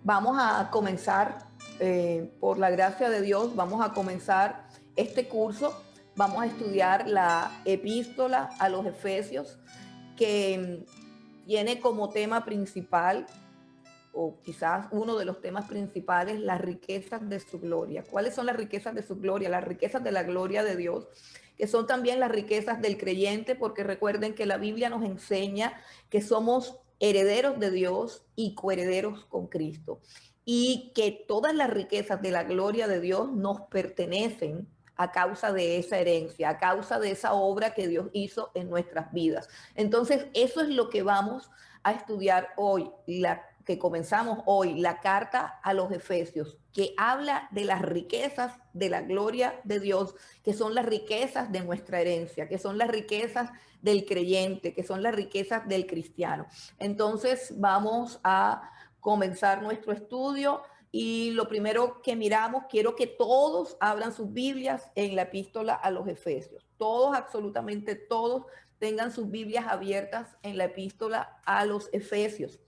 Vamos a comenzar, por la gracia de Dios, vamos a comenzar este curso. Vamos a estudiar la epístola a los Efesios, que tiene como tema principal, o quizás uno de los temas principales, las riquezas de su gloria. ¿Cuáles son las riquezas de su gloria? Las riquezas de la gloria de Dios, que son también las riquezas del creyente, porque recuerden que la Biblia nos enseña que somos herederos de Dios y coherederos con Cristo, y que todas las riquezas de la gloria de Dios nos pertenecen a causa de esa herencia, a causa de esa obra que Dios hizo en nuestras vidas. Entonces, eso es lo que vamos a estudiar hoy, que comenzamos hoy, la carta a los Efesios, que habla de las riquezas de la gloria de Dios, que son las riquezas de nuestra herencia, que son las riquezas del creyente, que son las riquezas del cristiano. Entonces vamos a comenzar nuestro estudio, y lo primero que miramos, quiero que todos abran sus Biblias en la epístola a los Efesios. Todos, absolutamente todos, tengan sus Biblias abiertas en la epístola a los Efesios.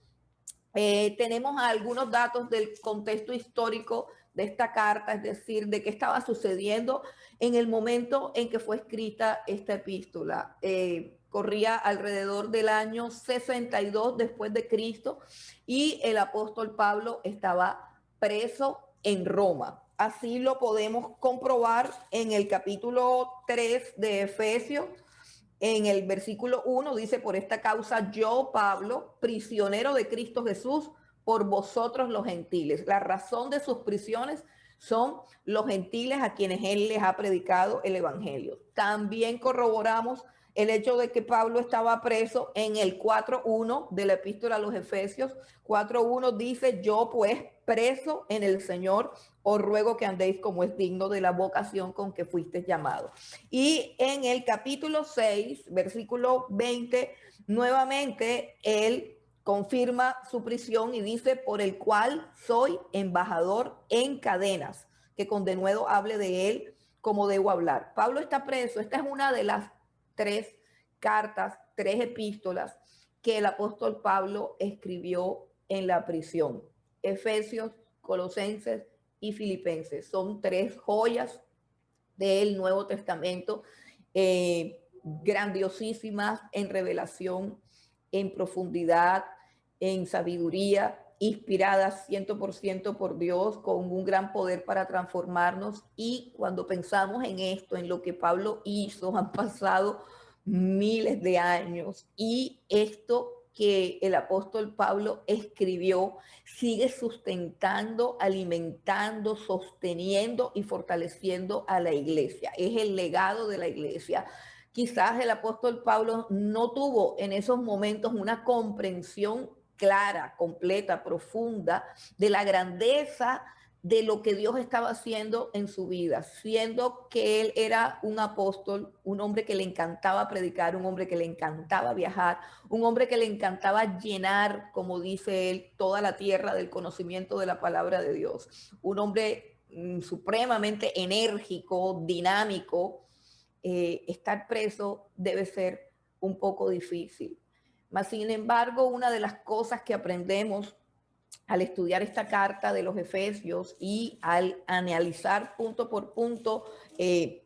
Tenemos algunos datos del contexto histórico de esta carta, es decir, de qué estaba sucediendo en el momento en que fue escrita esta epístola. Corría alrededor del año 62 después de Cristo, y el apóstol Pablo estaba preso en Roma. Así lo podemos comprobar en el capítulo 3 de Efesios. En el versículo 1 dice: por esta causa yo, Pablo, prisionero de Cristo Jesús, por vosotros los gentiles. La razón de sus prisiones son los gentiles a quienes él les ha predicado el evangelio. También corroboramos el hecho de que Pablo estaba preso en el 4.1 de la epístola a los Efesios. 4.1 dice: yo pues, preso en el Señor, os ruego que andéis como es digno de la vocación con que fuisteis llamados. Y en el capítulo 6, versículo 20, nuevamente él confirma su prisión y dice: por el cual soy embajador en cadenas, que con denuedo hable de él como debo hablar. Pablo está preso. Esta es una de las tres cartas, tres epístolas que el apóstol Pablo escribió en la prisión: Efesios, Colosenses y Filipenses. Son tres joyas del Nuevo Testamento, grandiosísimas en revelación, en profundidad, en sabiduría, inspiradas 100% por Dios, con un gran poder para transformarnos. Y cuando pensamos en esto, en lo que Pablo hizo, han pasado miles de años, y esto que el apóstol Pablo escribió sigue sustentando, alimentando, sosteniendo y fortaleciendo a la iglesia. Es el legado de la iglesia. Quizás el apóstol Pablo no tuvo en esos momentos una comprensión clara, completa, profunda de la grandeza de lo que Dios estaba haciendo en su vida, siendo que él era un apóstol, un hombre que le encantaba predicar, un hombre que le encantaba viajar, un hombre que le encantaba llenar, como dice él, toda la tierra del conocimiento de la palabra de Dios. Un hombre supremamente enérgico, dinámico. Estar preso debe ser un poco difícil. Mas, sin embargo, una de las cosas que aprendemos al estudiar esta carta de los Efesios y al analizar punto por punto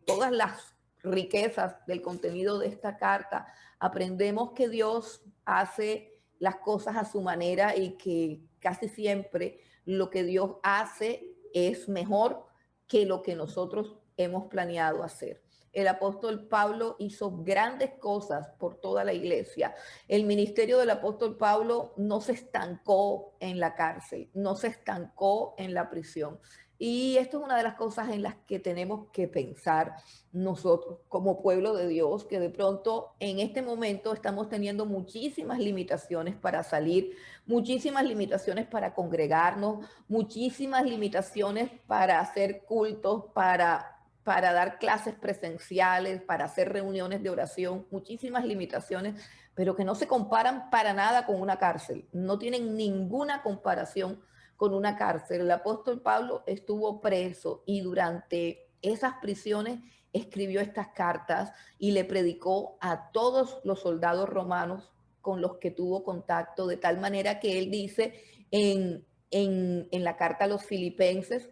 todas las riquezas del contenido de esta carta, aprendemos que Dios hace las cosas a su manera, y que casi siempre lo que Dios hace es mejor que lo que nosotros hemos planeado hacer. El apóstol Pablo hizo grandes cosas por toda la iglesia. El ministerio del apóstol Pablo no se estancó en la cárcel, no se estancó en la prisión. Y esto es una de las cosas en las que tenemos que pensar nosotros como pueblo de Dios, que de pronto en este momento estamos teniendo muchísimas limitaciones para salir, muchísimas limitaciones para congregarnos, muchísimas limitaciones para hacer cultos, para dar clases presenciales, para hacer reuniones de oración, muchísimas limitaciones, pero que no se comparan para nada con una cárcel, no tienen ninguna comparación con una cárcel. El apóstol Pablo estuvo preso, y durante esas prisiones escribió estas cartas y le predicó a todos los soldados romanos con los que tuvo contacto, de tal manera que él dice en en la carta a los filipenses,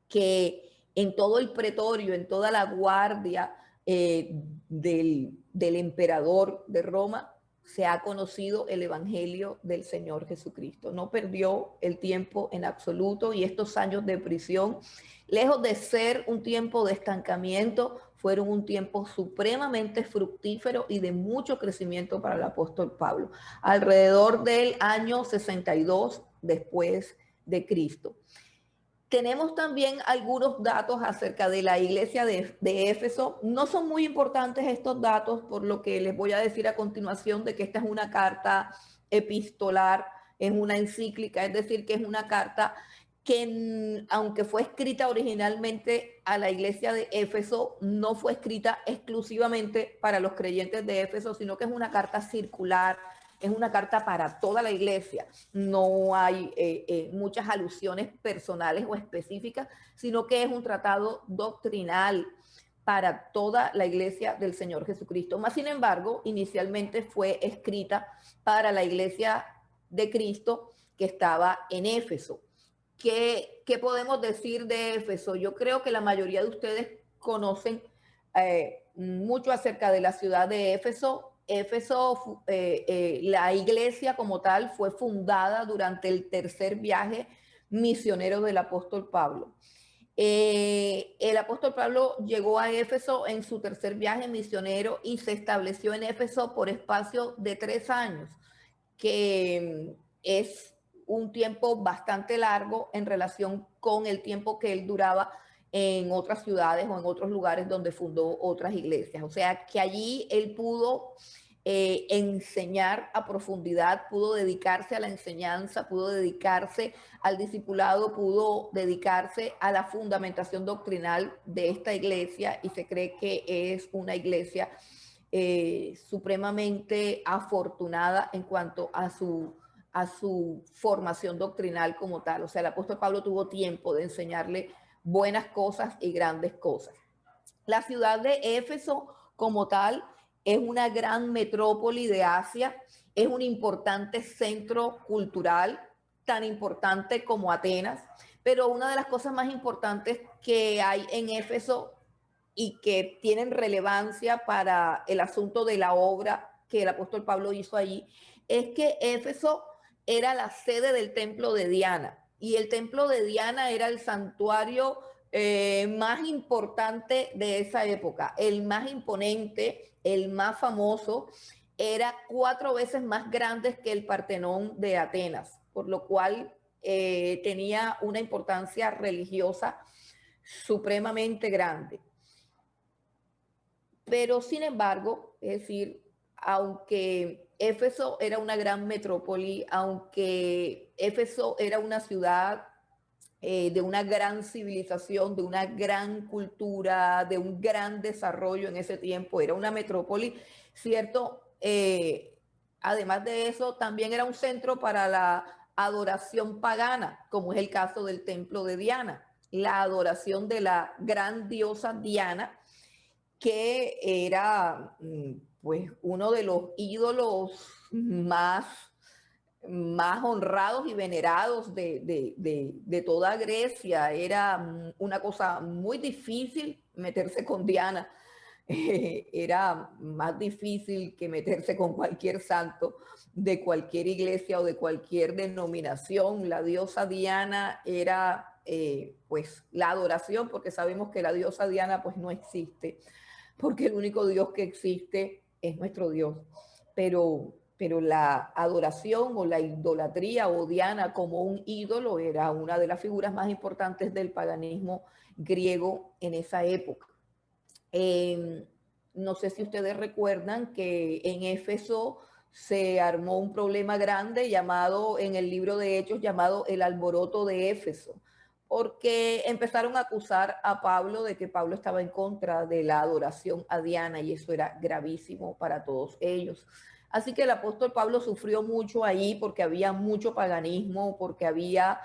que en todo el pretorio, en toda la guardia del emperador de Roma, se ha conocido el Evangelio del Señor Jesucristo. No perdió el tiempo en absoluto, y estos años de prisión, lejos de ser un tiempo de estancamiento, fueron un tiempo supremamente fructífero y de mucho crecimiento para el apóstol Pablo, alrededor del año 62 después de Cristo. Tenemos también algunos datos acerca de la iglesia de Éfeso. No son muy importantes estos datos, por lo que les voy a decir a continuación de que esta es una carta epistolar, es una encíclica, es decir, que es una carta que, aunque fue escrita originalmente a la iglesia de Éfeso, no fue escrita exclusivamente para los creyentes de Éfeso, sino que es una carta circular, es una carta para toda la iglesia. No hay muchas alusiones personales o específicas, sino que es un tratado doctrinal para toda la iglesia del Señor Jesucristo. Más sin embargo, inicialmente fue escrita para la iglesia de Cristo que estaba en Éfeso. ¿Qué podemos decir de Éfeso? Yo creo que la mayoría de ustedes conocen mucho acerca de la ciudad de Éfeso. Éfeso, la iglesia como tal, fue fundada durante el tercer viaje misionero del apóstol Pablo. El apóstol Pablo llegó a Éfeso en su tercer viaje misionero y se estableció en Éfeso por espacio de 3 años, que es un tiempo bastante largo en relación con el tiempo que él duraba en otras ciudades o en otros lugares donde fundó otras iglesias. O sea, que allí él pudo enseñar a profundidad, pudo dedicarse a la enseñanza, pudo dedicarse al discipulado, pudo dedicarse a la fundamentación doctrinal de esta iglesia, y se cree que es una iglesia supremamente afortunada en cuanto a su formación doctrinal como tal. O sea, el apóstol Pablo tuvo tiempo de enseñarle buenas cosas y grandes cosas. La ciudad de Éfeso como tal es una gran metrópoli de Asia, es un importante centro cultural, tan importante como Atenas, pero una de las cosas más importantes que hay en Éfeso y que tienen relevancia para el asunto de la obra que el apóstol Pablo hizo allí, es que Éfeso era la sede del templo de Diana, y el templo de Diana era el santuario más importante de esa época, el más imponente, el más famoso. Era 4 veces más grande que el Partenón de Atenas, por lo cual tenía una importancia religiosa supremamente grande. Pero sin embargo, es decir, aunque Éfeso era una gran metrópoli, aunque Éfeso era una ciudad de una gran civilización, de una gran cultura, de un gran desarrollo en ese tiempo, era una metrópoli, ¿cierto? Además de eso, también era un centro para la adoración pagana, como es el caso del templo de Diana, la adoración de la gran diosa Diana, que era pues uno de los ídolos más, más honrados y venerados de toda Grecia. Era una cosa muy difícil meterse con Diana. Era más difícil que meterse con cualquier santo de cualquier iglesia o de cualquier denominación. La diosa Diana era pues la adoración, porque sabemos que la diosa Diana pues no existe, porque el único Dios que existe es nuestro Dios. Pero la adoración o la idolatría o Diana como un ídolo era una de las figuras más importantes del paganismo griego en esa época. No sé si ustedes recuerdan que en Éfeso se armó un problema grande llamado, en el libro de Hechos, llamado el alboroto de Éfeso, porque empezaron a acusar a Pablo de que Pablo estaba en contra de la adoración a Diana, y eso era gravísimo para todos ellos. Así que el apóstol Pablo sufrió mucho ahí, porque había mucho paganismo, porque había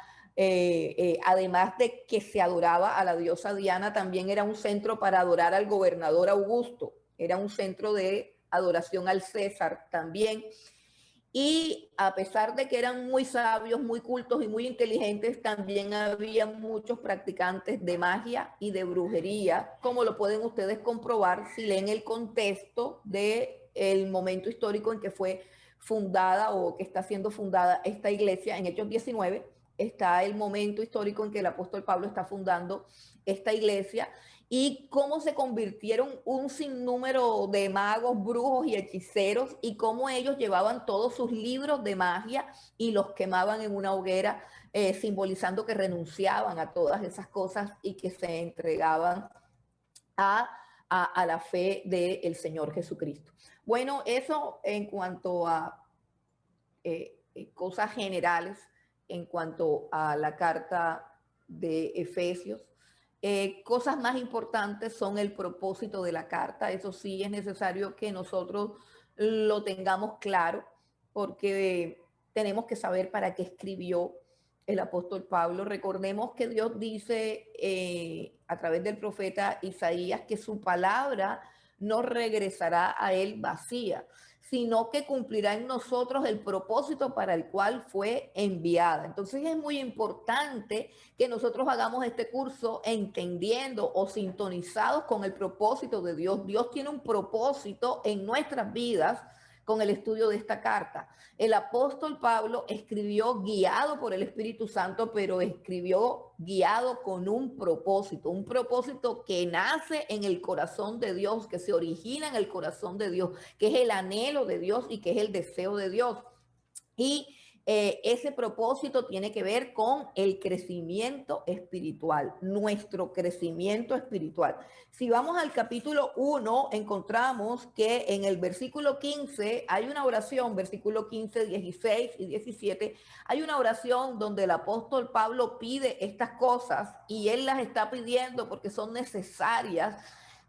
además de que se adoraba a la diosa Diana, también era un centro para adorar al gobernador Augusto, era un centro de adoración al César también. Y a pesar de que eran muy sabios, muy cultos y muy inteligentes, también había muchos practicantes de magia y de brujería, como lo pueden ustedes comprobar si leen el contexto del momento histórico en que fue fundada o que está siendo fundada esta iglesia. En Hechos 19 está el momento histórico en que el apóstol Pablo está fundando esta iglesia y cómo se convirtieron un sinnúmero de magos, brujos y hechiceros y cómo ellos llevaban todos sus libros de magia y los quemaban en una hoguera, simbolizando que renunciaban a todas esas cosas y que se entregaban a, a la fe del Señor Jesucristo. Bueno, eso en cuanto a cosas generales, en cuanto a la carta de Efesios. Cosas más importantes son el propósito de la carta. Eso sí es necesario que nosotros lo tengamos claro, porque tenemos que saber para qué escribió el apóstol Pablo. Recordemos que Dios dice a través del profeta Isaías que su palabra no regresará a él vacía, sino que cumplirá en nosotros el propósito para el cual fue enviada. Entonces es muy importante que nosotros hagamos este curso entendiendo o sintonizados con el propósito de Dios. Dios tiene un propósito en nuestras vidas con el estudio de esta carta. El apóstol Pablo escribió guiado por el Espíritu Santo, pero escribió guiado con un propósito que nace en el corazón de Dios, que se origina en el corazón de Dios, que es el anhelo de Dios y que es el deseo de Dios. Y ese propósito tiene que ver con el crecimiento espiritual, nuestro crecimiento espiritual. Si vamos al capítulo 1, encontramos que en el versículo 15 hay una oración, versículo 15, 16 y 17, hay una oración donde el apóstol Pablo pide estas cosas y él las está pidiendo porque son necesarias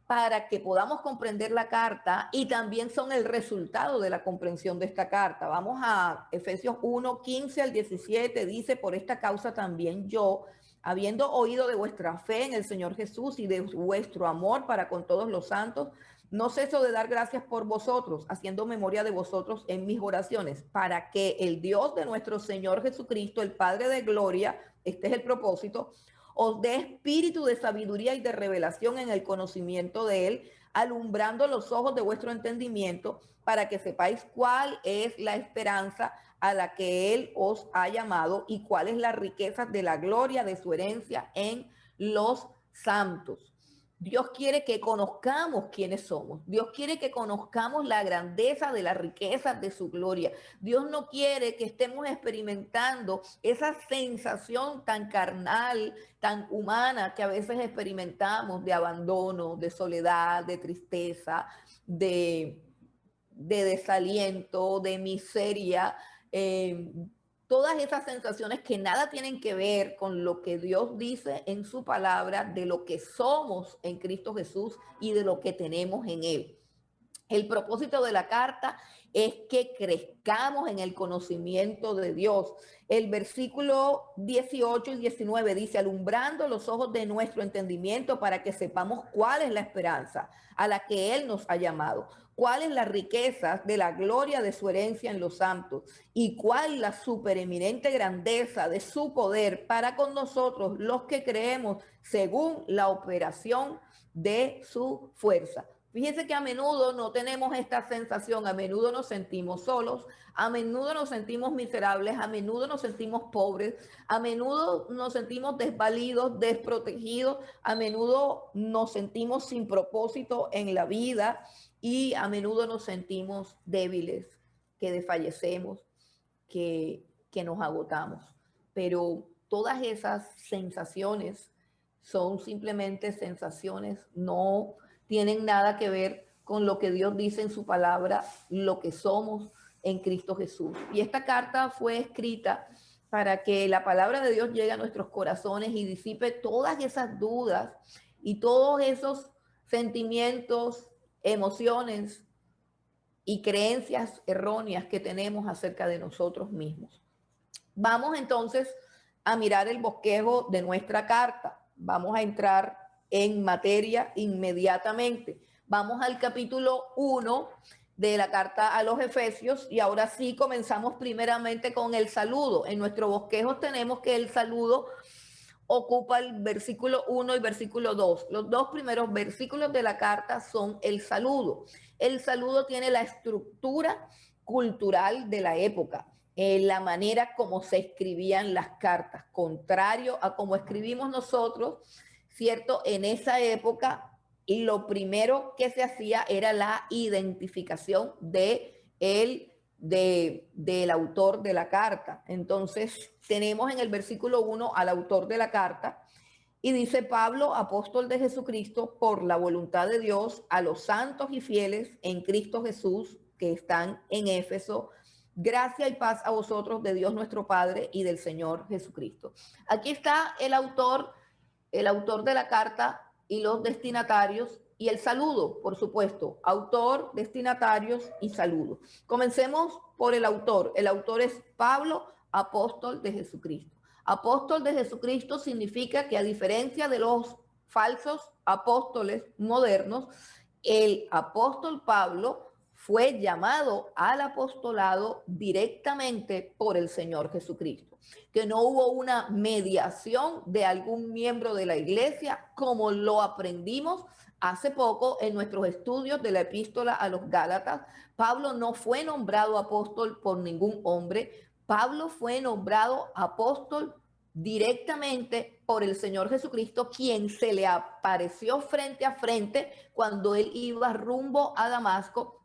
para que podamos comprender la carta y también son el resultado de la comprensión de esta carta. Vamos a Efesios 1, 15 al 17, dice, por esta causa también yo, habiendo oído de vuestra fe en el Señor Jesús y de vuestro amor para con todos los santos, no ceso de dar gracias por vosotros, haciendo memoria de vosotros en mis oraciones, para que el Dios de nuestro Señor Jesucristo, el Padre de gloria, este es el propósito, os dé espíritu de sabiduría y de revelación en el conocimiento de él, alumbrando los ojos de vuestro entendimiento, para que sepáis cuál es la esperanza a la que él os ha llamado y cuál es la riqueza de la gloria de su herencia en los santos. Dios quiere que conozcamos quiénes somos. Dios quiere que conozcamos la grandeza de la riqueza de su gloria. Dios no quiere que estemos experimentando esa sensación tan carnal, tan humana que a veces experimentamos de abandono, de soledad, de tristeza, de desaliento, de miseria. Todas esas sensaciones que nada tienen que ver con lo que Dios dice en su palabra, de lo que somos en Cristo Jesús y de lo que tenemos en Él. El propósito de la carta es que crezcamos en el conocimiento de Dios. El versículo 18 y 19 dice, alumbrando los ojos de nuestro entendimiento para que sepamos cuál es la esperanza a la que Él nos ha llamado, cuáles las riquezas de la gloria de su herencia en los santos y cuál la supereminente grandeza de su poder para con nosotros los que creemos según la operación de su fuerza. Fíjense que a menudo no tenemos esta sensación, a menudo nos sentimos solos, a menudo nos sentimos miserables, a menudo nos sentimos pobres, a menudo nos sentimos desvalidos, desprotegidos, a menudo nos sentimos sin propósito en la vida y a menudo nos sentimos débiles, que desfallecemos, que nos agotamos. Pero todas esas sensaciones son simplemente sensaciones, no tienen nada que ver con lo que Dios dice en su palabra, lo que somos en Cristo Jesús. Y esta carta fue escrita para que la palabra de Dios llegue a nuestros corazones y disipe todas esas dudas y todos esos sentimientos, emociones y creencias erróneas que tenemos acerca de nosotros mismos. Vamos entonces a mirar el bosquejo de nuestra carta. Vamos a entrar en materia inmediatamente. Vamos al capítulo 1 de la carta a los Efesios, y ahora sí comenzamos primeramente con el saludo. En nuestro bosquejo tenemos que el saludo ocupa el versículo 1 y versículo 2. Los dos primeros versículos de la carta son el saludo. El saludo tiene la estructura cultural de la época, la manera como se escribían las cartas, contrario a como escribimos nosotros, ¿cierto? En esa época, lo primero que se hacía era la identificación del autor de la carta. Entonces, tenemos en el versículo 1 al autor de la carta, y dice: Pablo, apóstol de Jesucristo, por la voluntad de Dios, a los santos y fieles en Cristo Jesús que están en Éfeso, gracia y paz a vosotros de Dios nuestro Padre y del Señor Jesucristo. Aquí está el autor de la carta y los destinatarios, y el saludo, por supuesto, autor, destinatarios y saludo. Comencemos por el autor. El autor es Pablo, apóstol de Jesucristo. Apóstol de Jesucristo significa que, a diferencia de los falsos apóstoles modernos, el apóstol Pablo fue llamado al apostolado directamente por el Señor Jesucristo, que no hubo una mediación de algún miembro de la iglesia, como lo aprendimos hace poco en nuestros estudios de la epístola a los Gálatas. Pablo no fue nombrado apóstol por ningún hombre. Pablo fue nombrado apóstol directamente por el Señor Jesucristo, quien se le apareció frente a frente cuando él iba rumbo a Damasco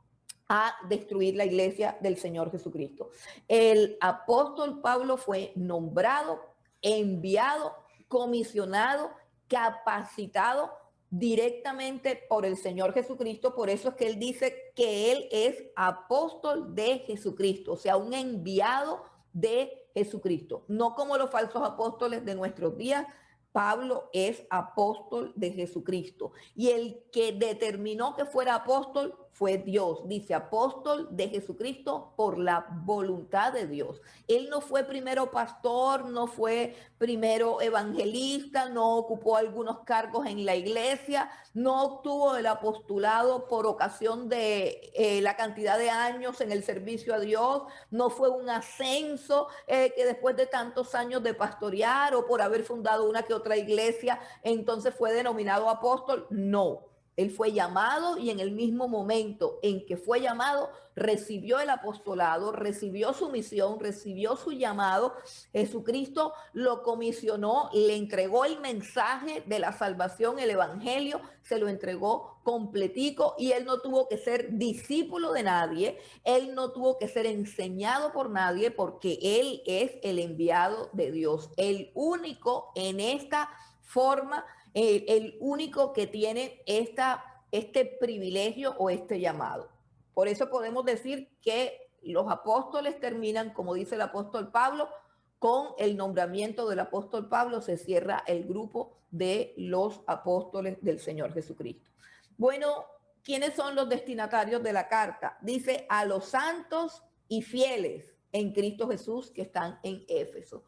a destruir la iglesia del Señor Jesucristo. El apóstol Pablo fue nombrado, enviado, comisionado, capacitado directamente por el Señor Jesucristo. Por eso es que él dice que él es apóstol de Jesucristo, o sea, un enviado de Jesucristo, no como los falsos apóstoles de nuestros días. Pablo es apóstol de Jesucristo, y el que determinó que fuera apóstol fue Dios. Dice: apóstol de Jesucristo por la voluntad de Dios. Él no fue primero pastor, no fue primero evangelista, no ocupó algunos cargos en la iglesia, no obtuvo el apostolado por ocasión de la cantidad de años en el servicio a Dios, no fue un ascenso que después de tantos años de pastorear o por haber fundado una que otra iglesia, entonces fue denominado apóstol. No, él fue llamado, y en el mismo momento en que fue llamado, recibió el apostolado, recibió su misión, recibió su llamado. Jesucristo lo comisionó, le entregó el mensaje de la salvación, el evangelio, se lo entregó completico, y él no tuvo que ser discípulo de nadie, él no tuvo que ser enseñado por nadie, porque él es el enviado de Dios, el único en esta forma, el único que tiene este privilegio o este llamado. Por eso podemos decir que los apóstoles terminan, como dice el apóstol Pablo, con el nombramiento del apóstol Pablo se cierra el grupo de los apóstoles del Señor Jesucristo. Bueno, ¿quiénes son los destinatarios de la carta? Dice: a los santos y fieles en Cristo Jesús que están en Éfeso.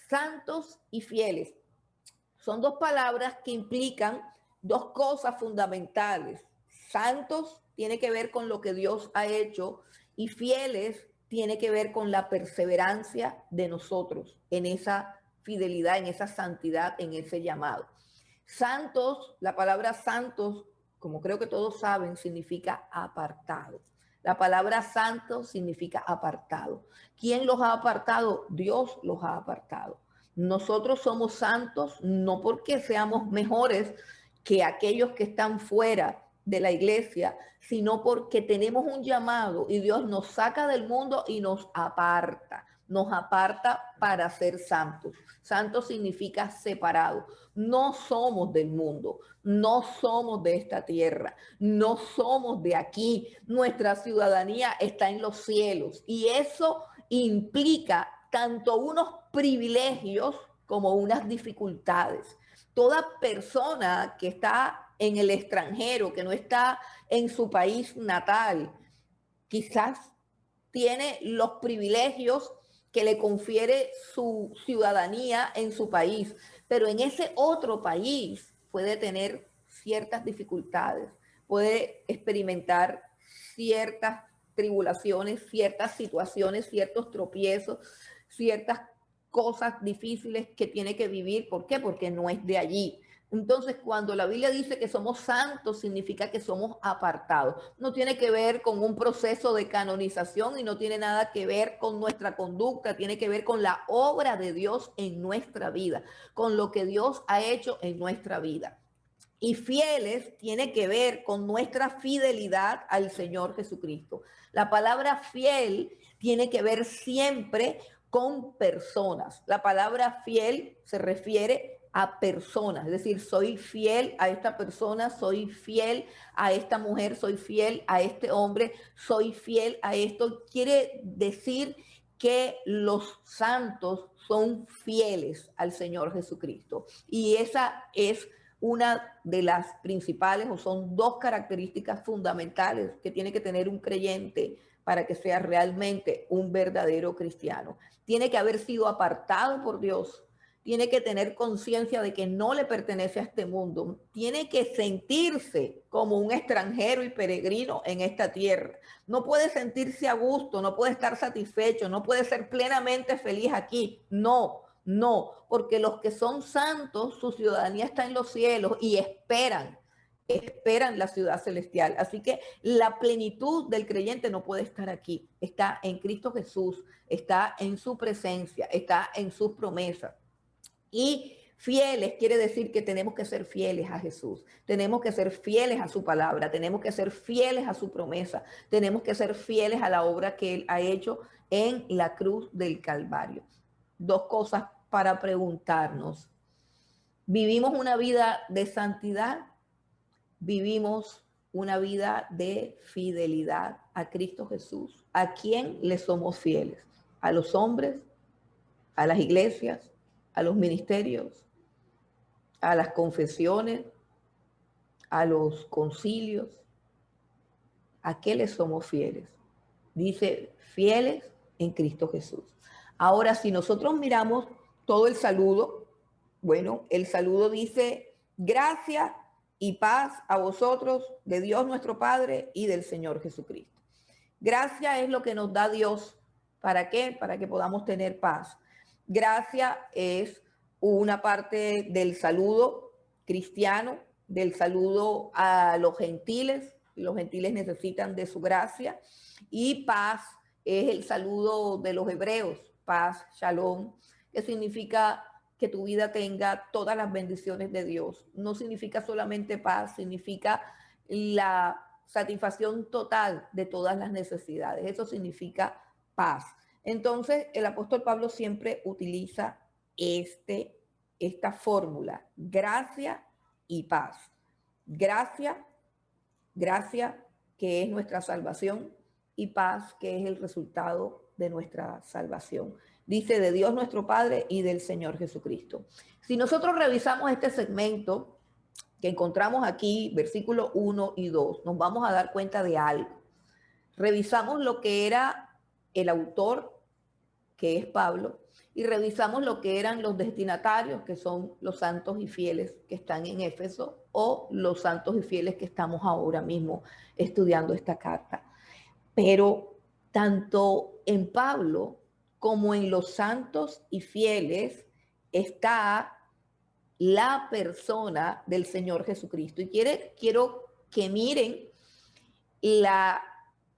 Santos y fieles son dos palabras que implican dos cosas fundamentales. Santos tiene que ver con lo que Dios ha hecho, y fieles tiene que ver con la perseverancia de nosotros en esa fidelidad, en esa santidad, en ese llamado. Santos, la palabra santos, como creo que todos saben, significa apartado. La palabra santo significa apartado. ¿Quién los ha apartado? Dios los ha apartado. Nosotros somos santos no porque seamos mejores que aquellos que están fuera de la iglesia, sino porque tenemos un llamado, y Dios nos saca del mundo y nos aparta para ser santos. Santo significa separado. No somos del mundo, no somos de esta tierra, no somos de aquí. Nuestra ciudadanía está en los cielos, y eso implica tanto unos privilegios como unas dificultades. Toda persona que está en el extranjero, que no está en su país natal, quizás tiene los privilegios que le confiere su ciudadanía en su país, pero en ese otro país puede tener ciertas dificultades, puede experimentar ciertas tribulaciones, ciertas situaciones, ciertos tropiezos, ciertas cosas difíciles que tiene que vivir. ¿Por qué? Porque no es de allí. Entonces, cuando la Biblia dice que somos santos, significa que somos apartados. No tiene que ver con un proceso de canonización y no tiene nada que ver con nuestra conducta, tiene que ver con la obra de Dios en nuestra vida, con lo que Dios ha hecho en nuestra vida. Y fieles tiene que ver con nuestra fidelidad al Señor Jesucristo. La palabra fiel tiene que ver siempre con personas. La palabra fiel se refiere a personas, es decir, soy fiel a esta persona, soy fiel a esta mujer, soy fiel a este hombre, soy fiel a esto. Quiere decir que los santos son fieles al Señor Jesucristo. Y esa es una de las principales, o son dos características fundamentales que tiene que tener un creyente para que sea realmente un verdadero cristiano. Tiene que haber sido apartado por Dios, tiene que tener conciencia de que no le pertenece a este mundo, tiene que sentirse como un extranjero y peregrino en esta tierra. No puede sentirse a gusto, no puede estar satisfecho, no puede ser plenamente feliz aquí. No, no, porque los que son santos, su ciudadanía está en los cielos y esperan la ciudad celestial. Así que la plenitud del creyente no puede estar aquí. Está en Cristo Jesús, está en su presencia, está en sus promesas. Y fieles quiere decir que tenemos que ser fieles a Jesús, tenemos que ser fieles a su palabra, tenemos que ser fieles a su promesa, tenemos que ser fieles a la obra que Él ha hecho en la cruz del Calvario. Dos cosas para preguntarnos. ¿Vivimos una vida de santidad? ¿Vivimos una vida de fidelidad a Cristo Jesús? ¿A quién le somos fieles? ¿A los hombres? ¿A las iglesias? ¿A los ministerios? ¿A las confesiones? ¿A los concilios? ¿A qué le somos fieles? Dice, fieles en Cristo Jesús. Ahora, si nosotros miramos todo el saludo, bueno, el saludo dice, gracia y paz a vosotros de Dios nuestro Padre y del Señor Jesucristo. Gracia es lo que nos da Dios. ¿Para qué? Para que podamos tener paz. Gracia es una parte del saludo cristiano, del saludo a los gentiles. Los gentiles necesitan de su gracia. Y paz es el saludo de los hebreos, paz, shalom, que significa que tu vida tenga todas las bendiciones de Dios. No significa solamente paz, significa la satisfacción total de todas las necesidades. Eso significa paz. Entonces, el apóstol Pablo siempre utiliza esta fórmula, gracia y paz. Gracia, gracia que es nuestra salvación, y paz que es el resultado de nuestra salvación. Dice de Dios nuestro Padre y del Señor Jesucristo. Si nosotros revisamos este segmento que encontramos aquí, versículos 1 y 2, nos vamos a dar cuenta de algo. Revisamos lo que era el autor, que es Pablo, y revisamos lo que eran los destinatarios, que son los santos y fieles que están en Éfeso, o los santos y fieles que estamos ahora mismo estudiando esta carta. Pero tanto en Pablo como en los santos y fieles está la persona del Señor Jesucristo. Y quiero que miren la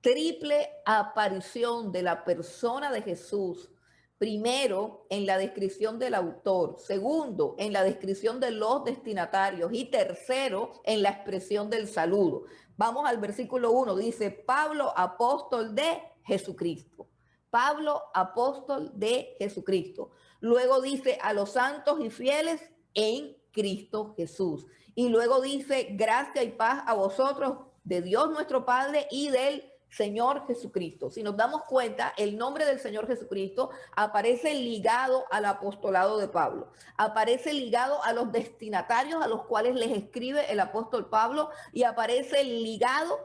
triple aparición de la persona de Jesús. Primero, en la descripción del autor. Segundo, en la descripción de los destinatarios. Y tercero, en la expresión del saludo. Vamos al versículo 1. Dice, Pablo, apóstol de Jesucristo. Pablo, apóstol de Jesucristo. Luego dice, a los santos y fieles en Cristo Jesús. Y luego dice, gracia y paz a vosotros de Dios nuestro Padre y del Señor Jesucristo. Si nos damos cuenta, el nombre del Señor Jesucristo aparece ligado al apostolado de Pablo, aparece ligado a los destinatarios a los cuales les escribe el apóstol Pablo, y aparece ligado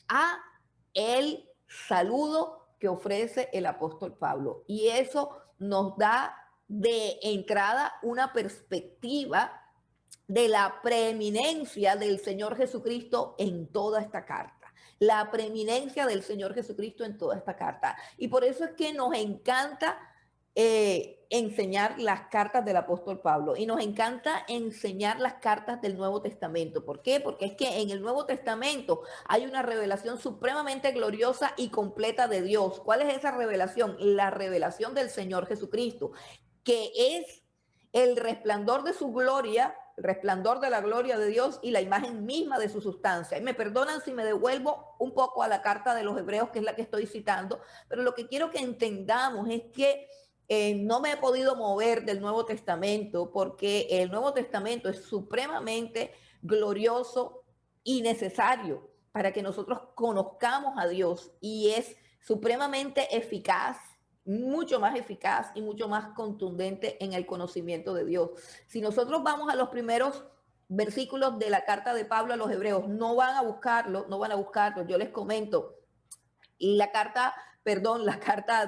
a el saludo que ofrece el apóstol Pablo. Y eso nos da de entrada una perspectiva de la preeminencia del Señor Jesucristo en toda esta carta. la preeminencia del Señor Jesucristo en toda esta carta. Y por eso es que nos encanta enseñar las cartas del apóstol Pablo y nos encanta enseñar las cartas del Nuevo Testamento. ¿Por qué? Porque es que en el Nuevo Testamento hay una revelación supremamente gloriosa y completa de Dios. ¿Cuál es esa revelación? La revelación del Señor Jesucristo, que es el resplandor de su gloria, el resplandor de la gloria de Dios y la imagen misma de su sustancia. Y me perdonan si me devuelvo un poco a la carta de los Hebreos, que es la que estoy citando, pero lo que quiero que entendamos es que no me he podido mover del Nuevo Testamento porque el Nuevo Testamento es supremamente glorioso y necesario para que nosotros conozcamos a Dios y es supremamente eficaz, mucho más eficaz y mucho más contundente en el conocimiento de Dios. Si nosotros vamos a los primeros versículos de la carta de Pablo a los Hebreos, no van a buscarlo, yo les comento, la carta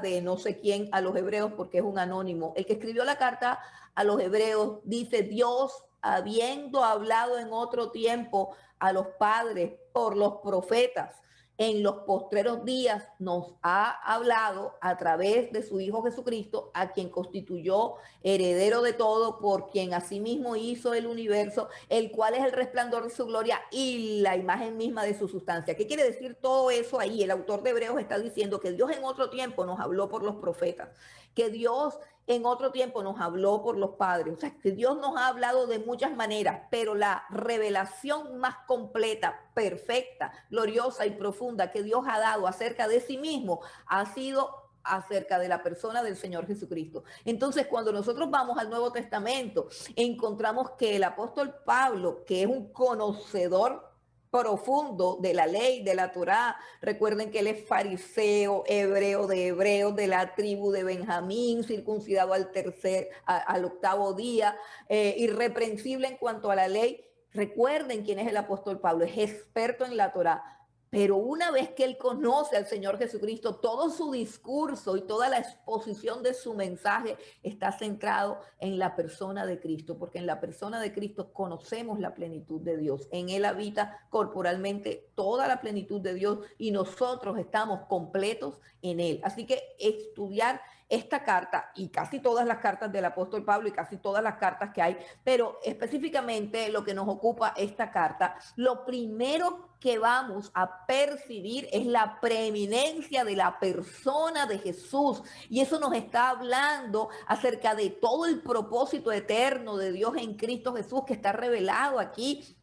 de no sé quién a los Hebreos, porque es un anónimo. El que escribió la carta a los Hebreos dice: Dios, habiendo hablado en otro tiempo a los padres por los profetas, en los postreros días nos ha hablado a través de su Hijo Jesucristo, a quien constituyó heredero de todo, por quien asimismo hizo el universo, el cual es el resplandor de su gloria y la imagen misma de su sustancia. ¿Qué quiere decir todo eso ahí? El autor de Hebreos está diciendo que Dios en otro tiempo nos habló por los profetas, que Dios en otro tiempo nos habló por los padres. O sea, que Dios nos ha hablado de muchas maneras, pero la revelación más completa, perfecta, gloriosa y profunda que Dios ha dado acerca de sí mismo ha sido acerca de la persona del Señor Jesucristo. Entonces, cuando nosotros vamos al Nuevo Testamento, encontramos que el apóstol Pablo, que es un conocedor profundo de la ley, de la Torá. Recuerden que él es fariseo, hebreo de hebreos, de la tribu de Benjamín, circuncidado al octavo día, irreprensible en cuanto a la ley. Recuerden quién es el apóstol Pablo, es experto en la Torá. Pero una vez que él conoce al Señor Jesucristo, todo su discurso y toda la exposición de su mensaje está centrado en la persona de Cristo, porque en la persona de Cristo conocemos la plenitud de Dios. En él habita corporalmente toda la plenitud de Dios y nosotros estamos completos en él. Así que estudiar esta carta y casi todas las cartas del apóstol Pablo y casi todas las cartas que hay, pero específicamente lo que nos ocupa esta carta, lo primero que vamos a percibir es la preeminencia de la persona de Jesús. Y eso nos está hablando acerca de todo el propósito eterno de Dios en Cristo Jesús que está revelado aquí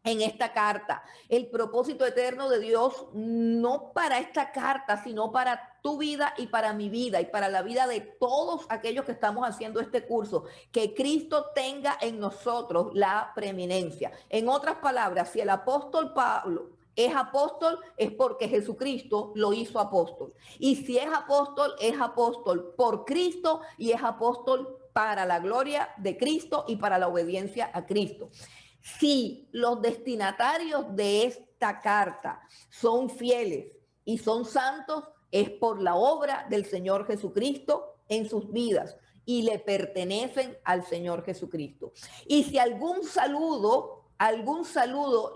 en esta carta. El propósito eterno de Dios no para esta carta, sino para tu vida y para mi vida y para la vida de todos aquellos que estamos haciendo este curso, que Cristo tenga en nosotros la preeminencia. En otras palabras, si el apóstol Pablo es porque Jesucristo lo hizo apóstol. Y si es apóstol por Cristo y es apóstol para la gloria de Cristo y para la obediencia a Cristo. Si los destinatarios de esta carta son fieles y son santos, es por la obra del Señor Jesucristo en sus vidas y le pertenecen al Señor Jesucristo. Y si algún saludo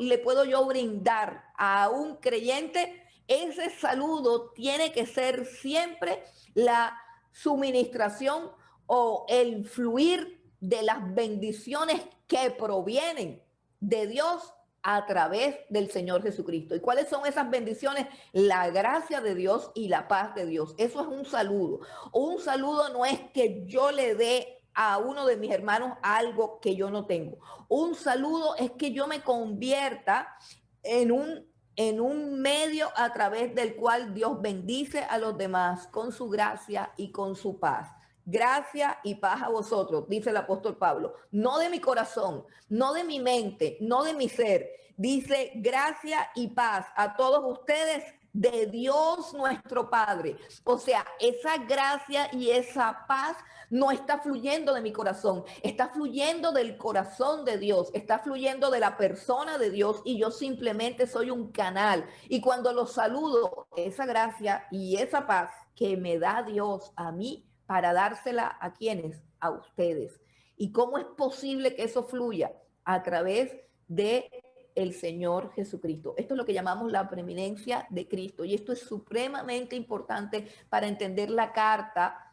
le puedo yo brindar a un creyente, ese saludo tiene que ser siempre la suministración o el fluir de las bendiciones que provienen de Dios a través del Señor Jesucristo. ¿Y cuáles son esas bendiciones? La gracia de Dios y la paz de Dios. Eso es un saludo. Un saludo no es que yo le dé a uno de mis hermanos algo que yo no tengo. Un saludo es que yo me convierta en un medio a través del cual Dios bendice a los demás con su gracia y con su paz. Gracia y paz a vosotros, dice el apóstol Pablo, no de mi corazón, no de mi mente, no de mi ser. Dice gracia y paz a todos ustedes de Dios nuestro Padre. O sea, esa gracia y esa paz no está fluyendo de mi corazón, está fluyendo del corazón de Dios, está fluyendo de la persona de Dios y yo simplemente soy un canal. Y cuando los saludo, esa gracia y esa paz que me da Dios a mí, para dársela a quienes, a ustedes. ¿Y cómo es posible que eso fluya? A través de el Señor Jesucristo. Esto es lo que llamamos la preeminencia de Cristo, y esto es supremamente importante para entender la carta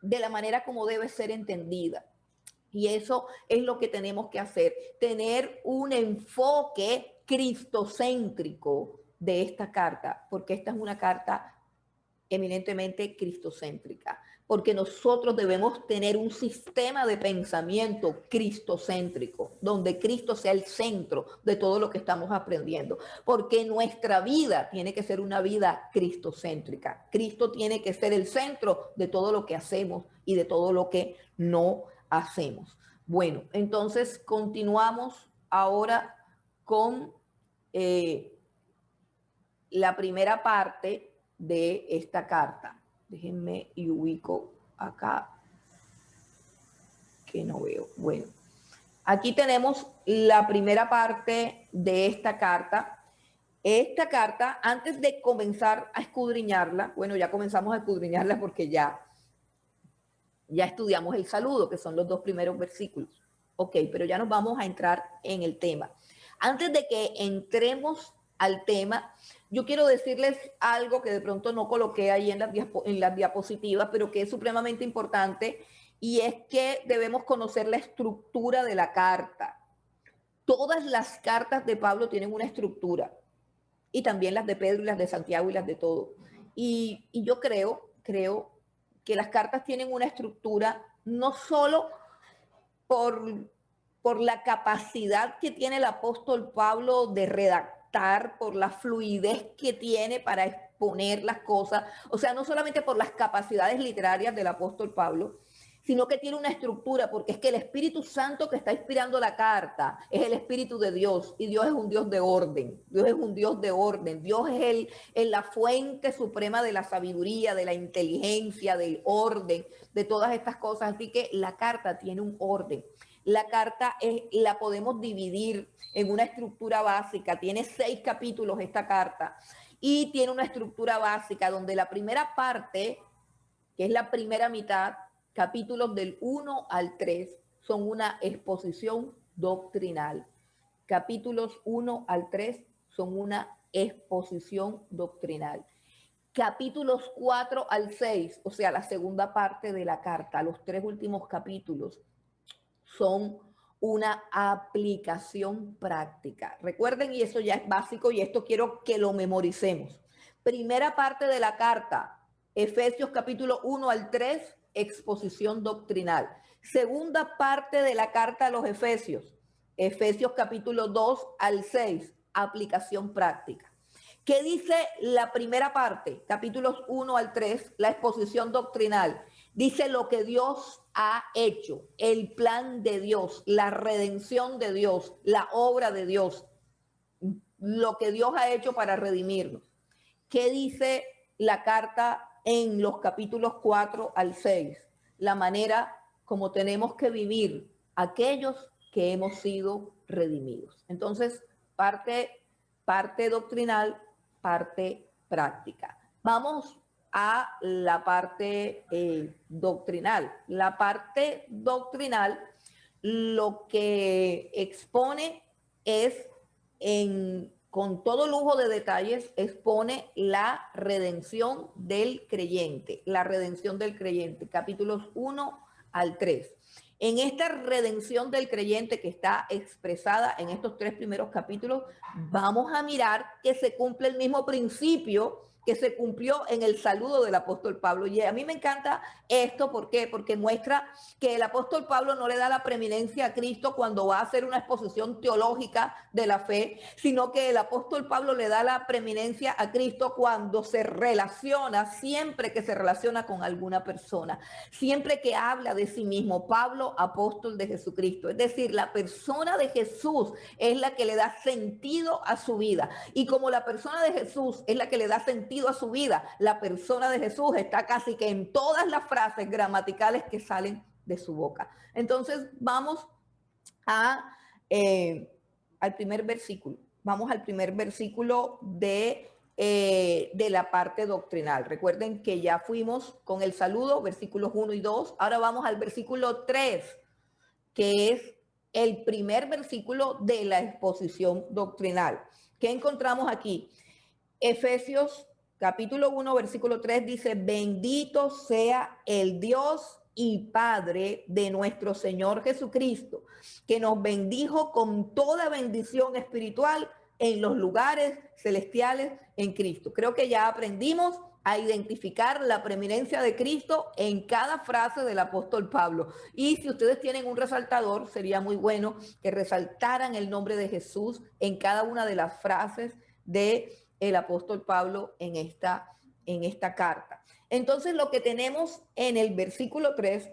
de la manera como debe ser entendida. Y eso es lo que tenemos que hacer, tener un enfoque cristocéntrico de esta carta, porque esta es una carta eminentemente cristocéntrica, porque nosotros debemos tener un sistema de pensamiento cristocéntrico, donde Cristo sea el centro de todo lo que estamos aprendiendo, porque nuestra vida tiene que ser una vida cristocéntrica. Cristo tiene que ser el centro de todo lo que hacemos y de todo lo que no hacemos. Bueno, entonces continuamos ahora con la primera parte de esta carta. Déjenme y ubico acá que no veo. Bueno, aquí tenemos la primera parte de esta carta. Esta carta, antes de comenzar a escudriñarla, bueno, ya comenzamos a escudriñarla porque ya estudiamos el saludo, que son los 2 primeros versículos. Ok, pero ya nos vamos a entrar en el tema. Antes de que entremos al tema, yo quiero decirles algo que de pronto no coloqué ahí en las diapositivas, pero que es supremamente importante, y es que debemos conocer la estructura de la carta. Todas las cartas de Pablo tienen una estructura, y también las de Pedro y las de Santiago y las de todo. Y yo creo que las cartas tienen una estructura no solo por la capacidad que tiene el apóstol Pablo de redactar, por la fluidez que tiene para exponer las cosas, o sea, no solamente por las capacidades literarias del apóstol Pablo, sino que tiene una estructura, porque es que el Espíritu Santo que está inspirando la carta es el Espíritu de Dios, y Dios es un Dios de orden, Dios es un Dios de orden, Dios es la fuente suprema de la sabiduría, de la inteligencia, del orden, de todas estas cosas, así que la carta tiene un orden. La carta la podemos dividir en una estructura básica, tiene 6 capítulos esta carta, y tiene una estructura básica donde la primera parte, que es la primera mitad, capítulos del 1 al 3, son una exposición doctrinal. Capítulos 1 al 3 son una exposición doctrinal. Capítulos 4 al 6, o sea, la segunda parte de la carta, los 3 últimos capítulos, son una aplicación práctica. Recuerden, y eso ya es básico, y esto quiero que lo memoricemos. Primera parte de la carta, Efesios capítulo 1 al 3, exposición doctrinal. Segunda parte de la carta a los Efesios, Efesios capítulo 2 al 6, aplicación práctica. ¿Qué dice la primera parte? Capítulos 1 al 3, la exposición doctrinal. Dice lo que Dios ha hecho, el plan de Dios, la redención de Dios, la obra de Dios, lo que Dios ha hecho para redimirnos. ¿Qué dice la carta en los capítulos 4 al 6? La manera como tenemos que vivir aquellos que hemos sido redimidos. Entonces, parte doctrinal, parte práctica. Vamos a la parte doctrinal. La parte doctrinal lo que expone es, con todo lujo de detalles, expone la redención del creyente, capítulos 1 al 3. En esta redención del creyente que está expresada en estos 3 primeros capítulos, vamos a mirar que se cumple el mismo principio que se cumplió en el saludo del apóstol Pablo. Y a mí me encanta esto, ¿por qué? Porque muestra que el apóstol Pablo no le da la preeminencia a Cristo cuando va a hacer una exposición teológica de la fe, sino que el apóstol Pablo le da la preeminencia a Cristo cuando se relaciona, siempre que se relaciona con alguna persona, siempre que habla de sí mismo. Pablo, apóstol de Jesucristo, es decir, la persona de Jesús es la que le da sentido a su vida, y como la persona de Jesús es la que le da sentido a su vida, la persona de Jesús está casi que en todas las frases gramaticales que salen de su boca. Entonces vamos al primer versículo. Vamos al primer versículo de la parte doctrinal. Recuerden que ya fuimos con el saludo, versículos 1 y 2. Ahora vamos al versículo 3, que es el primer versículo de la exposición doctrinal. ¿Qué encontramos aquí? Efesios capítulo 1, versículo 3 dice, bendito sea el Dios y Padre de nuestro Señor Jesucristo, que nos bendijo con toda bendición espiritual en los lugares celestiales en Cristo. Creo que ya aprendimos a identificar la preeminencia de Cristo en cada frase del apóstol Pablo. Y si ustedes tienen un resaltador, sería muy bueno que resaltaran el nombre de Jesús en cada una de las frases de el apóstol Pablo en esta carta. Entonces lo que tenemos en el versículo 3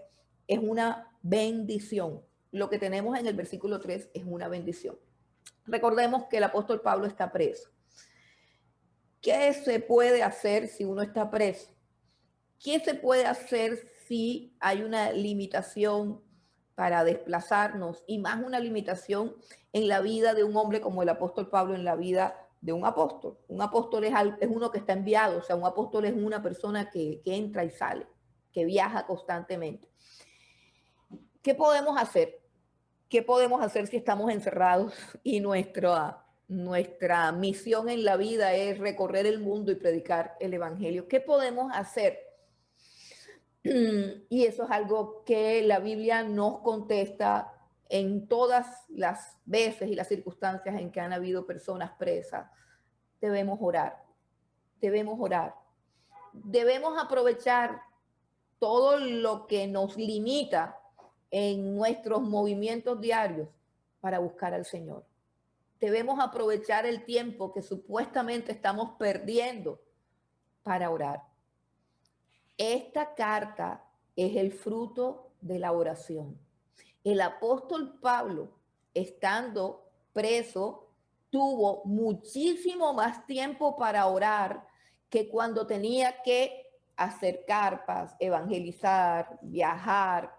es una bendición. Lo que tenemos en el versículo 3 es una bendición. Recordemos que el apóstol Pablo está preso. ¿Qué se puede hacer si uno está preso? ¿Qué se puede hacer si hay una limitación para desplazarnos y más una limitación en la vida de un hombre como el apóstol Pablo, en la vida de un apóstol? Un apóstol es uno que está enviado, o sea, un apóstol es una persona que entra y sale, que viaja constantemente. ¿Qué podemos hacer? ¿Qué podemos hacer si estamos encerrados y nuestra misión en la vida es recorrer el mundo y predicar el evangelio? ¿Qué podemos hacer? Y eso es algo que la Biblia nos contesta en todas las veces y las circunstancias en que han habido personas presas. Debemos orar, debemos orar. Debemos aprovechar todo lo que nos limita en nuestros movimientos diarios para buscar al Señor. Debemos aprovechar el tiempo que supuestamente estamos perdiendo para orar. Esta carta es el fruto de la oración. El apóstol Pablo, estando preso, tuvo muchísimo más tiempo para orar que cuando tenía que hacer carpas, evangelizar, viajar,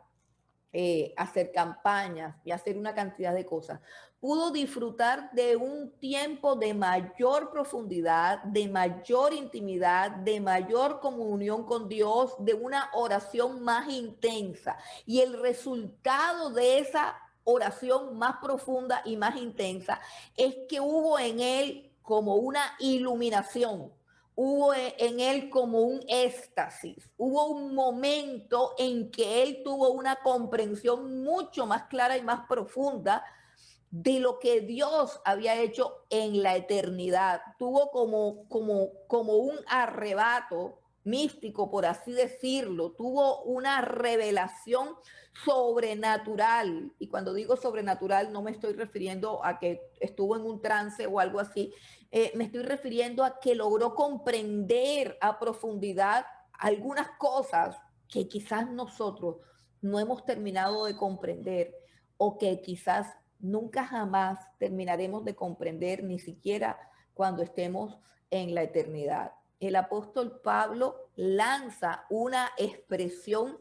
hacer campañas y hacer una cantidad de cosas. Pudo disfrutar de un tiempo de mayor profundidad, de mayor intimidad, de mayor comunión con Dios, de una oración más intensa. Y el resultado de esa oración más profunda y más intensa es que hubo en él como una iluminación. Hubo en él como un éxtasis, hubo un momento en que él tuvo una comprensión mucho más clara y más profunda de lo que Dios había hecho en la eternidad. Tuvo como un arrebato místico, por así decirlo, tuvo una revelación sobrenatural. Y cuando digo sobrenatural no me estoy refiriendo a que estuvo en un trance o algo así, me estoy refiriendo a que logró comprender a profundidad algunas cosas que quizás nosotros no hemos terminado de comprender o que quizás nunca jamás terminaremos de comprender, ni siquiera cuando estemos en la eternidad. El apóstol Pablo lanza una expresión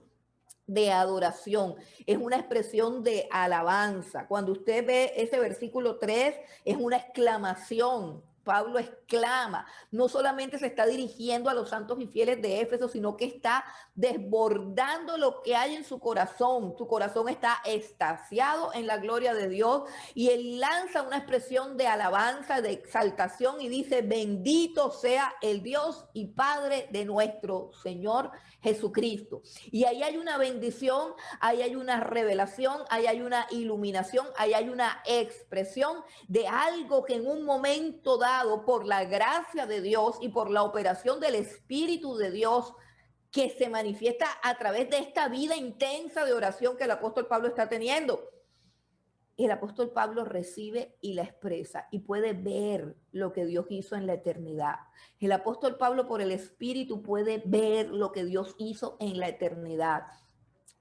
de adoración, es una expresión de alabanza. Cuando usted ve ese versículo 3, es una exclamación. Pablo exclama, no solamente se está dirigiendo a los santos y fieles de Éfeso, sino que está desbordando lo que hay en su corazón. Su corazón está extasiado en la gloria de Dios y él lanza una expresión de alabanza, de exaltación y dice, bendito sea el Dios y Padre de nuestro Señor Jesucristo. Y ahí hay una bendición, ahí hay una revelación, ahí hay una iluminación, ahí hay una expresión de algo que en un momento dado, por la gracia de Dios y por la operación del Espíritu de Dios, que se manifiesta a través de esta vida intensa de oración que el apóstol Pablo está teniendo. El apóstol Pablo recibe y la expresa y puede ver lo que Dios hizo en la eternidad. El apóstol Pablo por el Espíritu puede ver lo que Dios hizo en la eternidad.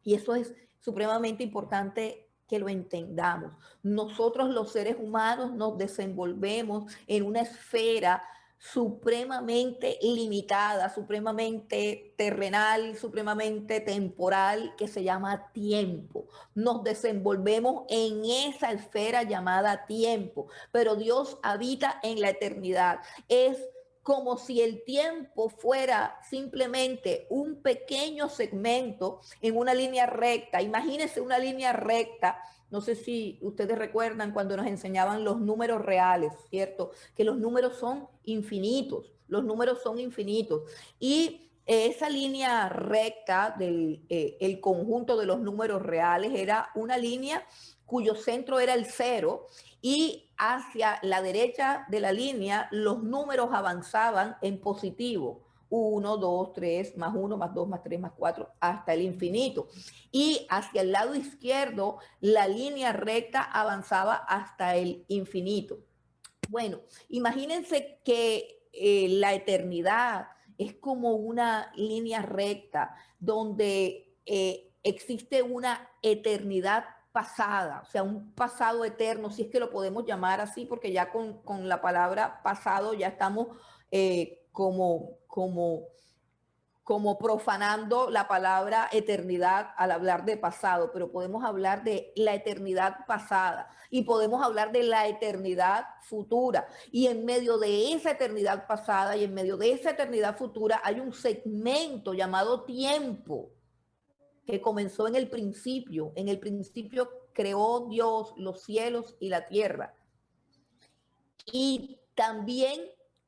Y eso es supremamente importante que lo entendamos. Nosotros los seres humanos nos desenvolvemos en una esfera supremamente limitada, supremamente terrenal, supremamente temporal, que se llama tiempo. Nos desenvolvemos en esa esfera llamada tiempo, pero Dios habita en la eternidad. Es como si el tiempo fuera simplemente un pequeño segmento en una línea recta. Imagínense una línea recta. No sé si ustedes recuerdan cuando nos enseñaban los números reales, ¿cierto? Que los números son infinitos, los números son infinitos. Y esa línea recta del el conjunto de los números reales era una línea cuyo centro era el cero, y hacia la derecha de la línea los números avanzaban en positivo. 1, 2, 3, más 1, más 2, más 3, más 4, hasta el infinito. Y hacia el lado izquierdo, la línea recta avanzaba hasta el infinito. Bueno, imagínense que la eternidad es como una línea recta donde existe una eternidad pasada, o sea, un pasado eterno, si es que lo podemos llamar así, porque ya con la palabra pasado ya estamos como profanando la palabra eternidad al hablar de pasado, pero podemos hablar de la eternidad pasada y podemos hablar de la eternidad futura. Y en medio de esa eternidad pasada y en medio de esa eternidad futura hay un segmento llamado tiempo que comenzó en el principio. En el principio creó Dios los cielos y la tierra. Y también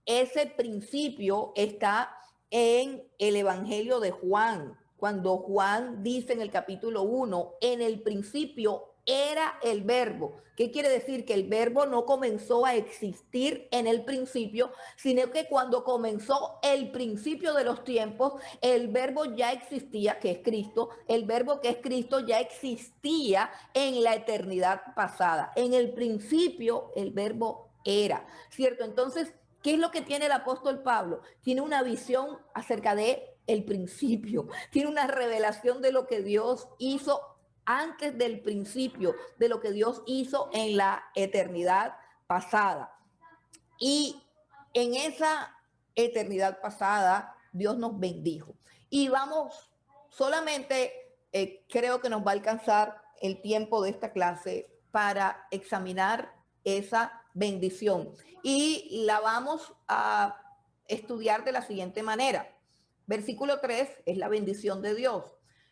ese principio está en el Evangelio de Juan, cuando Juan dice en el capítulo 1, en el principio era el verbo. ¿Qué quiere decir? Que el verbo no comenzó a existir en el principio, sino que cuando comenzó el principio de los tiempos, el verbo ya existía, que es Cristo, el verbo que es Cristo ya existía en la eternidad pasada. En el principio el verbo era, ¿cierto? Entonces, ¿qué es lo que tiene el apóstol Pablo? Tiene una visión acerca de el principio, tiene una revelación de lo que Dios hizo antes del principio, de lo que Dios hizo en la eternidad pasada. Y en esa eternidad pasada, Dios nos bendijo. Y vamos, solamente creo que nos va a alcanzar el tiempo de esta clase para examinar esa bendición. Y la vamos a estudiar de la siguiente manera. Versículo 3 es la bendición de Dios.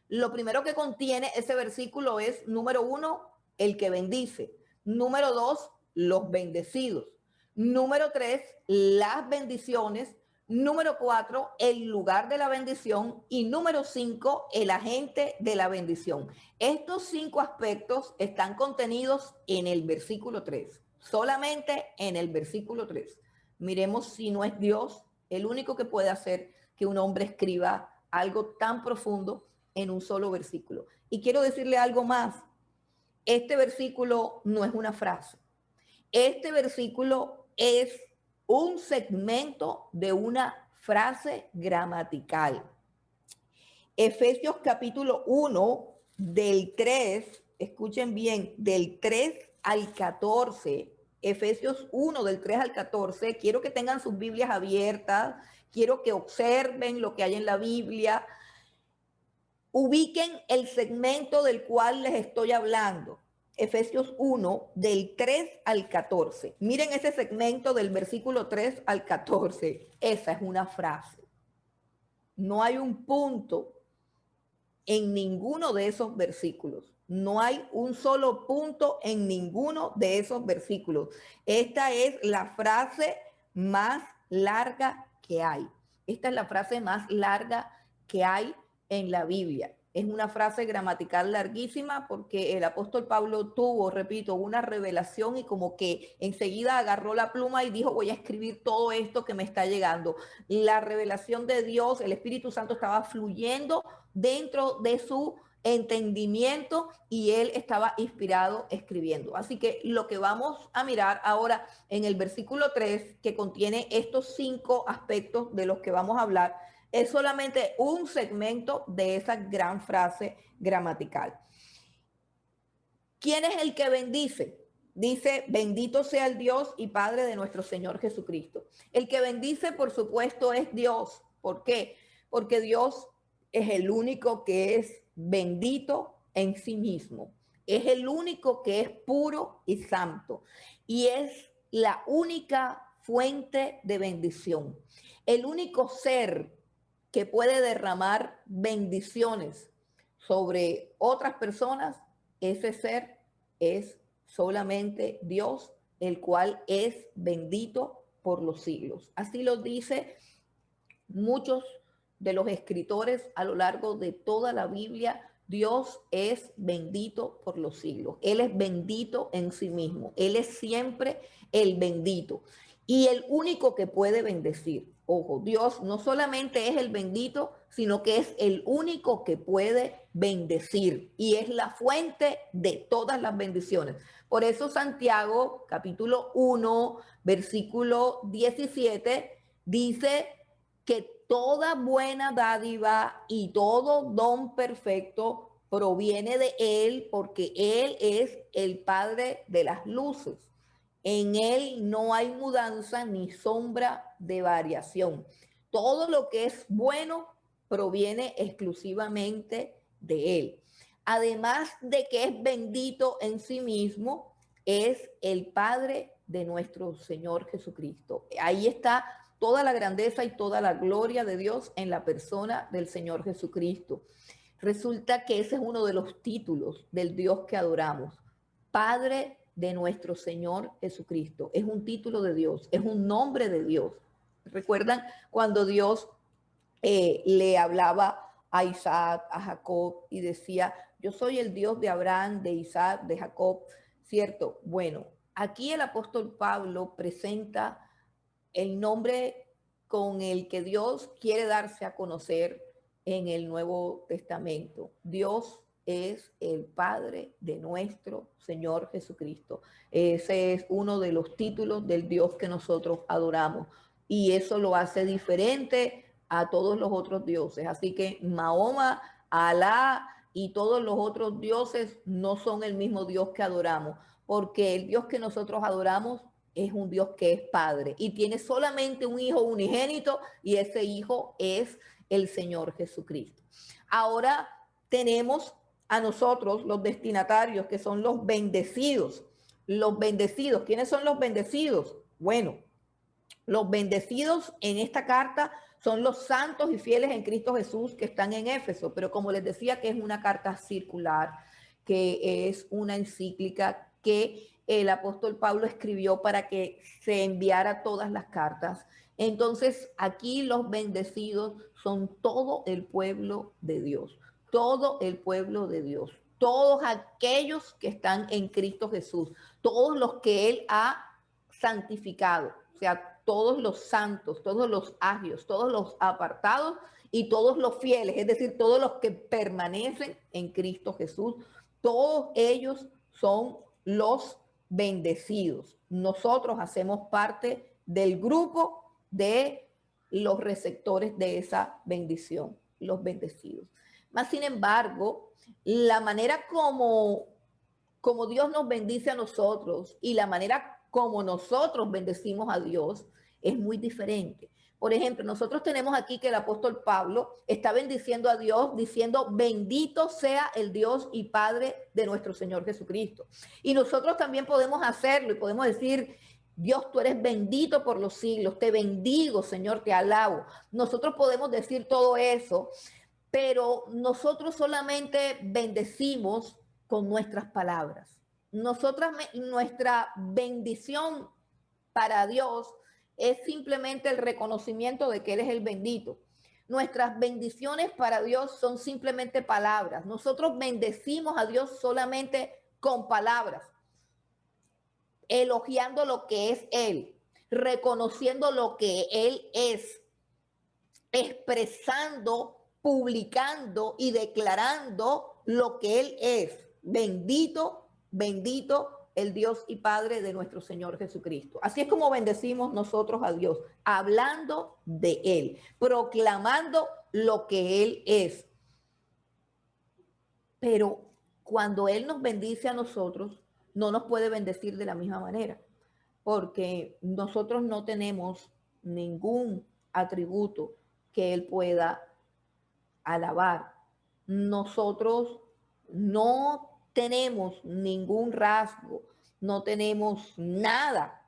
Lo primero que contiene ese versículo es, número 1, el que bendice. Número 2, los bendecidos. Número 3, las bendiciones. Número 4, el lugar de la bendición. Y número 5, el agente de la bendición. Estos 5 aspectos están contenidos en el versículo 3. Solamente en el versículo 3. Miremos si no es Dios el único que puede hacer que un hombre escriba algo tan profundo en un solo versículo. Y quiero decirle algo más. Este versículo no es una frase. Este versículo es un segmento de una frase gramatical. Efesios capítulo 1 del 3, escuchen bien, del 3 al 14, Efesios 1 del 3 al 14, quiero que tengan sus Biblias abiertas, quiero que observen lo que hay en la Biblia, ubiquen el segmento del cual les estoy hablando. Efesios 1, del 3 al 14. Miren ese segmento del versículo 3 al 14. Esa es una frase. No hay un punto en ninguno de esos versículos. No hay un solo punto en ninguno de esos versículos. Esta es la frase más larga que hay. Esta es la frase más larga que hay en la Biblia. Es una frase gramatical larguísima porque el apóstol Pablo tuvo, repito, una revelación y como que enseguida agarró la pluma y dijo, voy a escribir todo esto que me está llegando. La revelación de Dios, el Espíritu Santo estaba fluyendo dentro de su entendimiento y él estaba inspirado escribiendo. Así que lo que vamos a mirar ahora en el versículo 3, que contiene estos 5 aspectos de los que vamos a hablar, es solamente un segmento de esa gran frase gramatical. ¿Quién es el que bendice? Dice, bendito sea el Dios y Padre de nuestro Señor Jesucristo. El que bendice, por supuesto, es Dios. ¿Por qué? Porque Dios es el único que es bendito en sí mismo. Es el único que es puro y santo. Y es la única fuente de bendición. El único ser que puede derramar bendiciones sobre otras personas, ese ser es solamente Dios, el cual es bendito por los siglos. Así lo dice muchos de los escritores a lo largo de toda la Biblia. Dios es bendito por los siglos. Él es bendito en sí mismo. Él es siempre el bendito y el único que puede bendecir. Ojo, Dios no solamente es el bendito, sino que es el único que puede bendecir y es la fuente de todas las bendiciones. Por eso Santiago, capítulo 1, versículo 17, dice que toda buena dádiva y todo don perfecto proviene de Él, porque Él es el Padre de las luces. En Él no hay mudanza ni sombra de variación. Todo lo que es bueno proviene exclusivamente de Él. Además de que es bendito en sí mismo, es el Padre de nuestro Señor Jesucristo. Ahí está toda la grandeza y toda la gloria de Dios en la persona del Señor Jesucristo. Resulta que ese es uno de los títulos del Dios que adoramos. Padre de nuestro Señor Jesucristo. Es un título de Dios, es un nombre de Dios. ¿Recuerdan cuando Dios le hablaba a Isaac, a Jacob y decía, yo soy el Dios de Abraham, de Isaac, de Jacob? ¿Cierto? Bueno, aquí el apóstol Pablo presenta el nombre con el que Dios quiere darse a conocer en el Nuevo Testamento. Dios es el Padre de nuestro Señor Jesucristo. Ese es uno de los títulos del Dios que nosotros adoramos y eso lo hace diferente a todos los otros dioses. Así que Mahoma, Alá y todos los otros dioses no son el mismo Dios que adoramos, porque el Dios que nosotros adoramos es un Dios que es Padre y tiene solamente un Hijo unigénito y ese Hijo es el Señor Jesucristo. Ahora tenemos a nosotros los destinatarios, que son los bendecidos. Los bendecidos, ¿quiénes son los bendecidos? Bueno, los bendecidos en esta carta son los santos y fieles en Cristo Jesús que están en Éfeso, pero como les decía que es una carta circular, que es una encíclica que el apóstol Pablo escribió para que se enviara todas las cartas. Entonces aquí los bendecidos son todo el pueblo de Dios, todo el pueblo de Dios, todos aquellos que están en Cristo Jesús, todos los que Él ha santificado, o sea, todos los santos, todos los agios, todos los apartados y todos los fieles, es decir, todos los que permanecen en Cristo Jesús, todos ellos son los bendecidos. Nosotros hacemos parte del grupo de los receptores de esa bendición, los bendecidos. Más sin embargo, la manera como Dios nos bendice a nosotros y la manera como nosotros bendecimos a Dios es muy diferente. Por ejemplo, nosotros tenemos aquí que el apóstol Pablo está bendiciendo a Dios diciendo, bendito sea el Dios y Padre de nuestro Señor Jesucristo. Y nosotros también podemos hacerlo y podemos decir, Dios, tú eres bendito por los siglos, te bendigo, Señor, te alabo. Nosotros podemos decir todo eso, pero nosotros solamente bendecimos con nuestras palabras. Nuestra bendición para Dios es simplemente el reconocimiento de que Él es el bendito. Nuestras bendiciones para Dios son simplemente palabras. Nosotros bendecimos a Dios solamente con palabras, elogiando lo que es Él, reconociendo lo que Él es, expresando, publicando y declarando lo que Él es. Bendito, bendito el Dios y Padre de nuestro Señor Jesucristo. Así es como bendecimos nosotros a Dios, hablando de Él, proclamando lo que Él es. Pero cuando Él nos bendice a nosotros, no nos puede bendecir de la misma manera, porque nosotros no tenemos ningún atributo que Él pueda alabar. Nosotros no tenemos ningún rasgo, no tenemos nada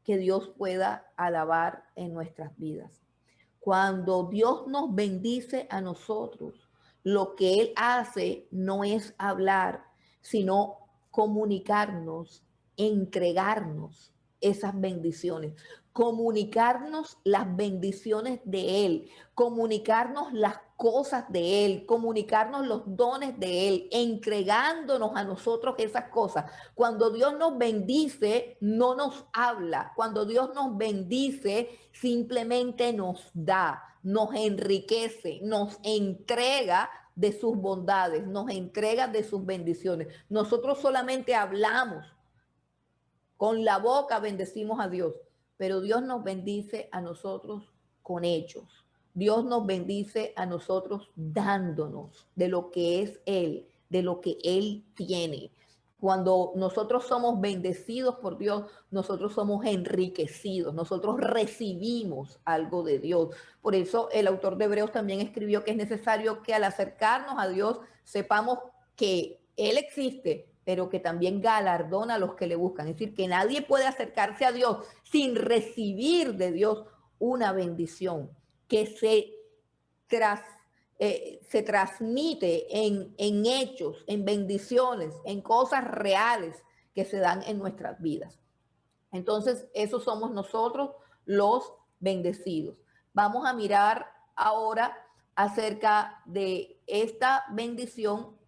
que Dios pueda alabar en nuestras vidas. Cuando Dios nos bendice a nosotros, lo que Él hace no es hablar, sino comunicarnos, entregarnos esas bendiciones, comunicarnos las bendiciones de Él, comunicarnos las cosas de Él, comunicarnos los dones de Él, entregándonos a nosotros esas cosas. Cuando Dios nos bendice, no nos habla. Cuando Dios nos bendice, simplemente nos da, nos enriquece, nos entrega de sus bondades, nos entrega de sus bendiciones. Nosotros solamente hablamos, con la boca bendecimos a Dios, pero Dios nos bendice a nosotros con hechos. Dios nos bendice a nosotros dándonos de lo que es Él, de lo que Él tiene. Cuando nosotros somos bendecidos por Dios, nosotros somos enriquecidos, nosotros recibimos algo de Dios. Por eso el autor de Hebreos también escribió que es necesario que al acercarnos a Dios sepamos que Él existe, pero que también galardona a los que le buscan. Es decir, que nadie puede acercarse a Dios sin recibir de Dios una bendición que se transmite en hechos, en bendiciones, en cosas reales que se dan en nuestras vidas. Entonces, esos somos nosotros los bendecidos. Vamos a mirar ahora acerca de esta bendición,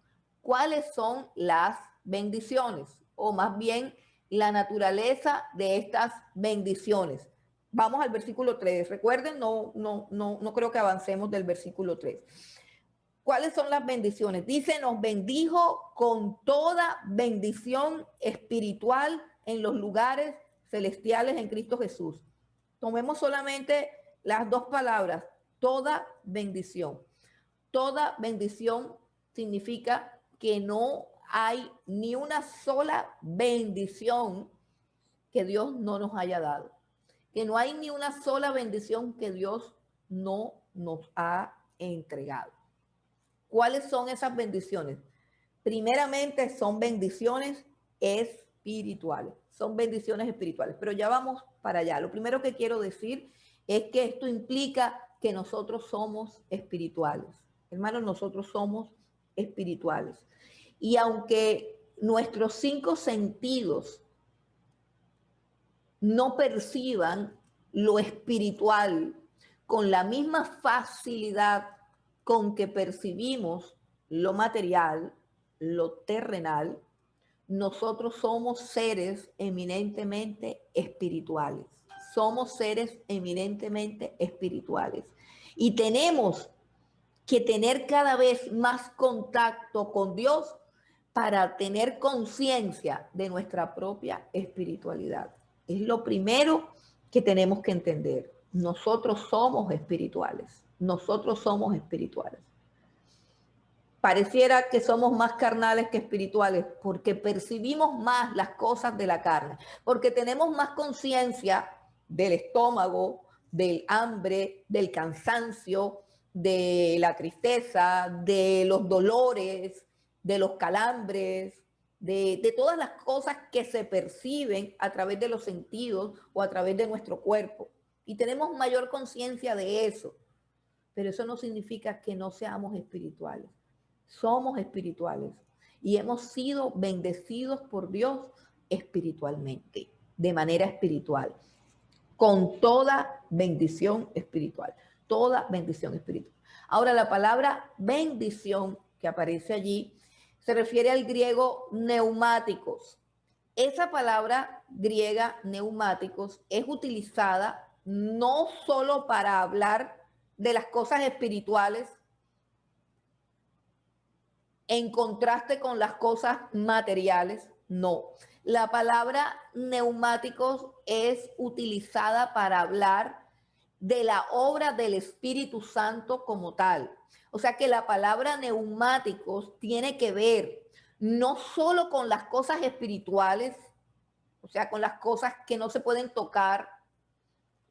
cuáles son las bendiciones, o más bien la naturaleza de estas bendiciones. Vamos al versículo 3. Recuerden, no creo que avancemos del versículo 3. ¿Cuáles son las bendiciones? Dice, nos bendijo con toda bendición espiritual en los lugares celestiales en Cristo Jesús. Tomemos solamente las dos palabras, toda bendición. Toda bendición significa que no hay ni una sola bendición que Dios no nos haya dado. Que no hay ni una sola bendición que Dios no nos ha entregado. ¿Cuáles son esas bendiciones? Primeramente son bendiciones espirituales. Son bendiciones espirituales. Pero ya vamos para allá. Lo primero que quiero decir es que esto implica que nosotros somos espirituales. Hermanos, nosotros somos espirituales. Y aunque nuestros 5 sentidos no perciban lo espiritual con la misma facilidad con que percibimos lo material, lo terrenal, nosotros somos seres eminentemente espirituales. Somos seres eminentemente espirituales. Y tenemos que tener cada vez más contacto con Dios para tener conciencia de nuestra propia espiritualidad. Es lo primero que tenemos que entender. Nosotros somos espirituales. Nosotros somos espirituales. Pareciera que somos más carnales que espirituales porque percibimos más las cosas de la carne, porque tenemos más conciencia del estómago, del hambre, del cansancio, de la tristeza, de los dolores, de los calambres, de todas las cosas que se perciben a través de los sentidos o a través de nuestro cuerpo. Y tenemos mayor conciencia de eso, pero eso no significa que no seamos espirituales. Somos espirituales y hemos sido bendecidos por Dios espiritualmente, de manera espiritual, con toda bendición espiritual, toda bendición espiritual. Ahora, la palabra bendición que aparece allí se refiere al griego neumáticos. Esa palabra griega neumáticos es utilizada no solo para hablar de las cosas espirituales en contraste con las cosas materiales, no. La palabra neumáticos es utilizada para hablar de la obra del Espíritu Santo como tal. O sea que la palabra neumáticos tiene que ver no solo con las cosas espirituales, o sea, con las cosas que no se pueden tocar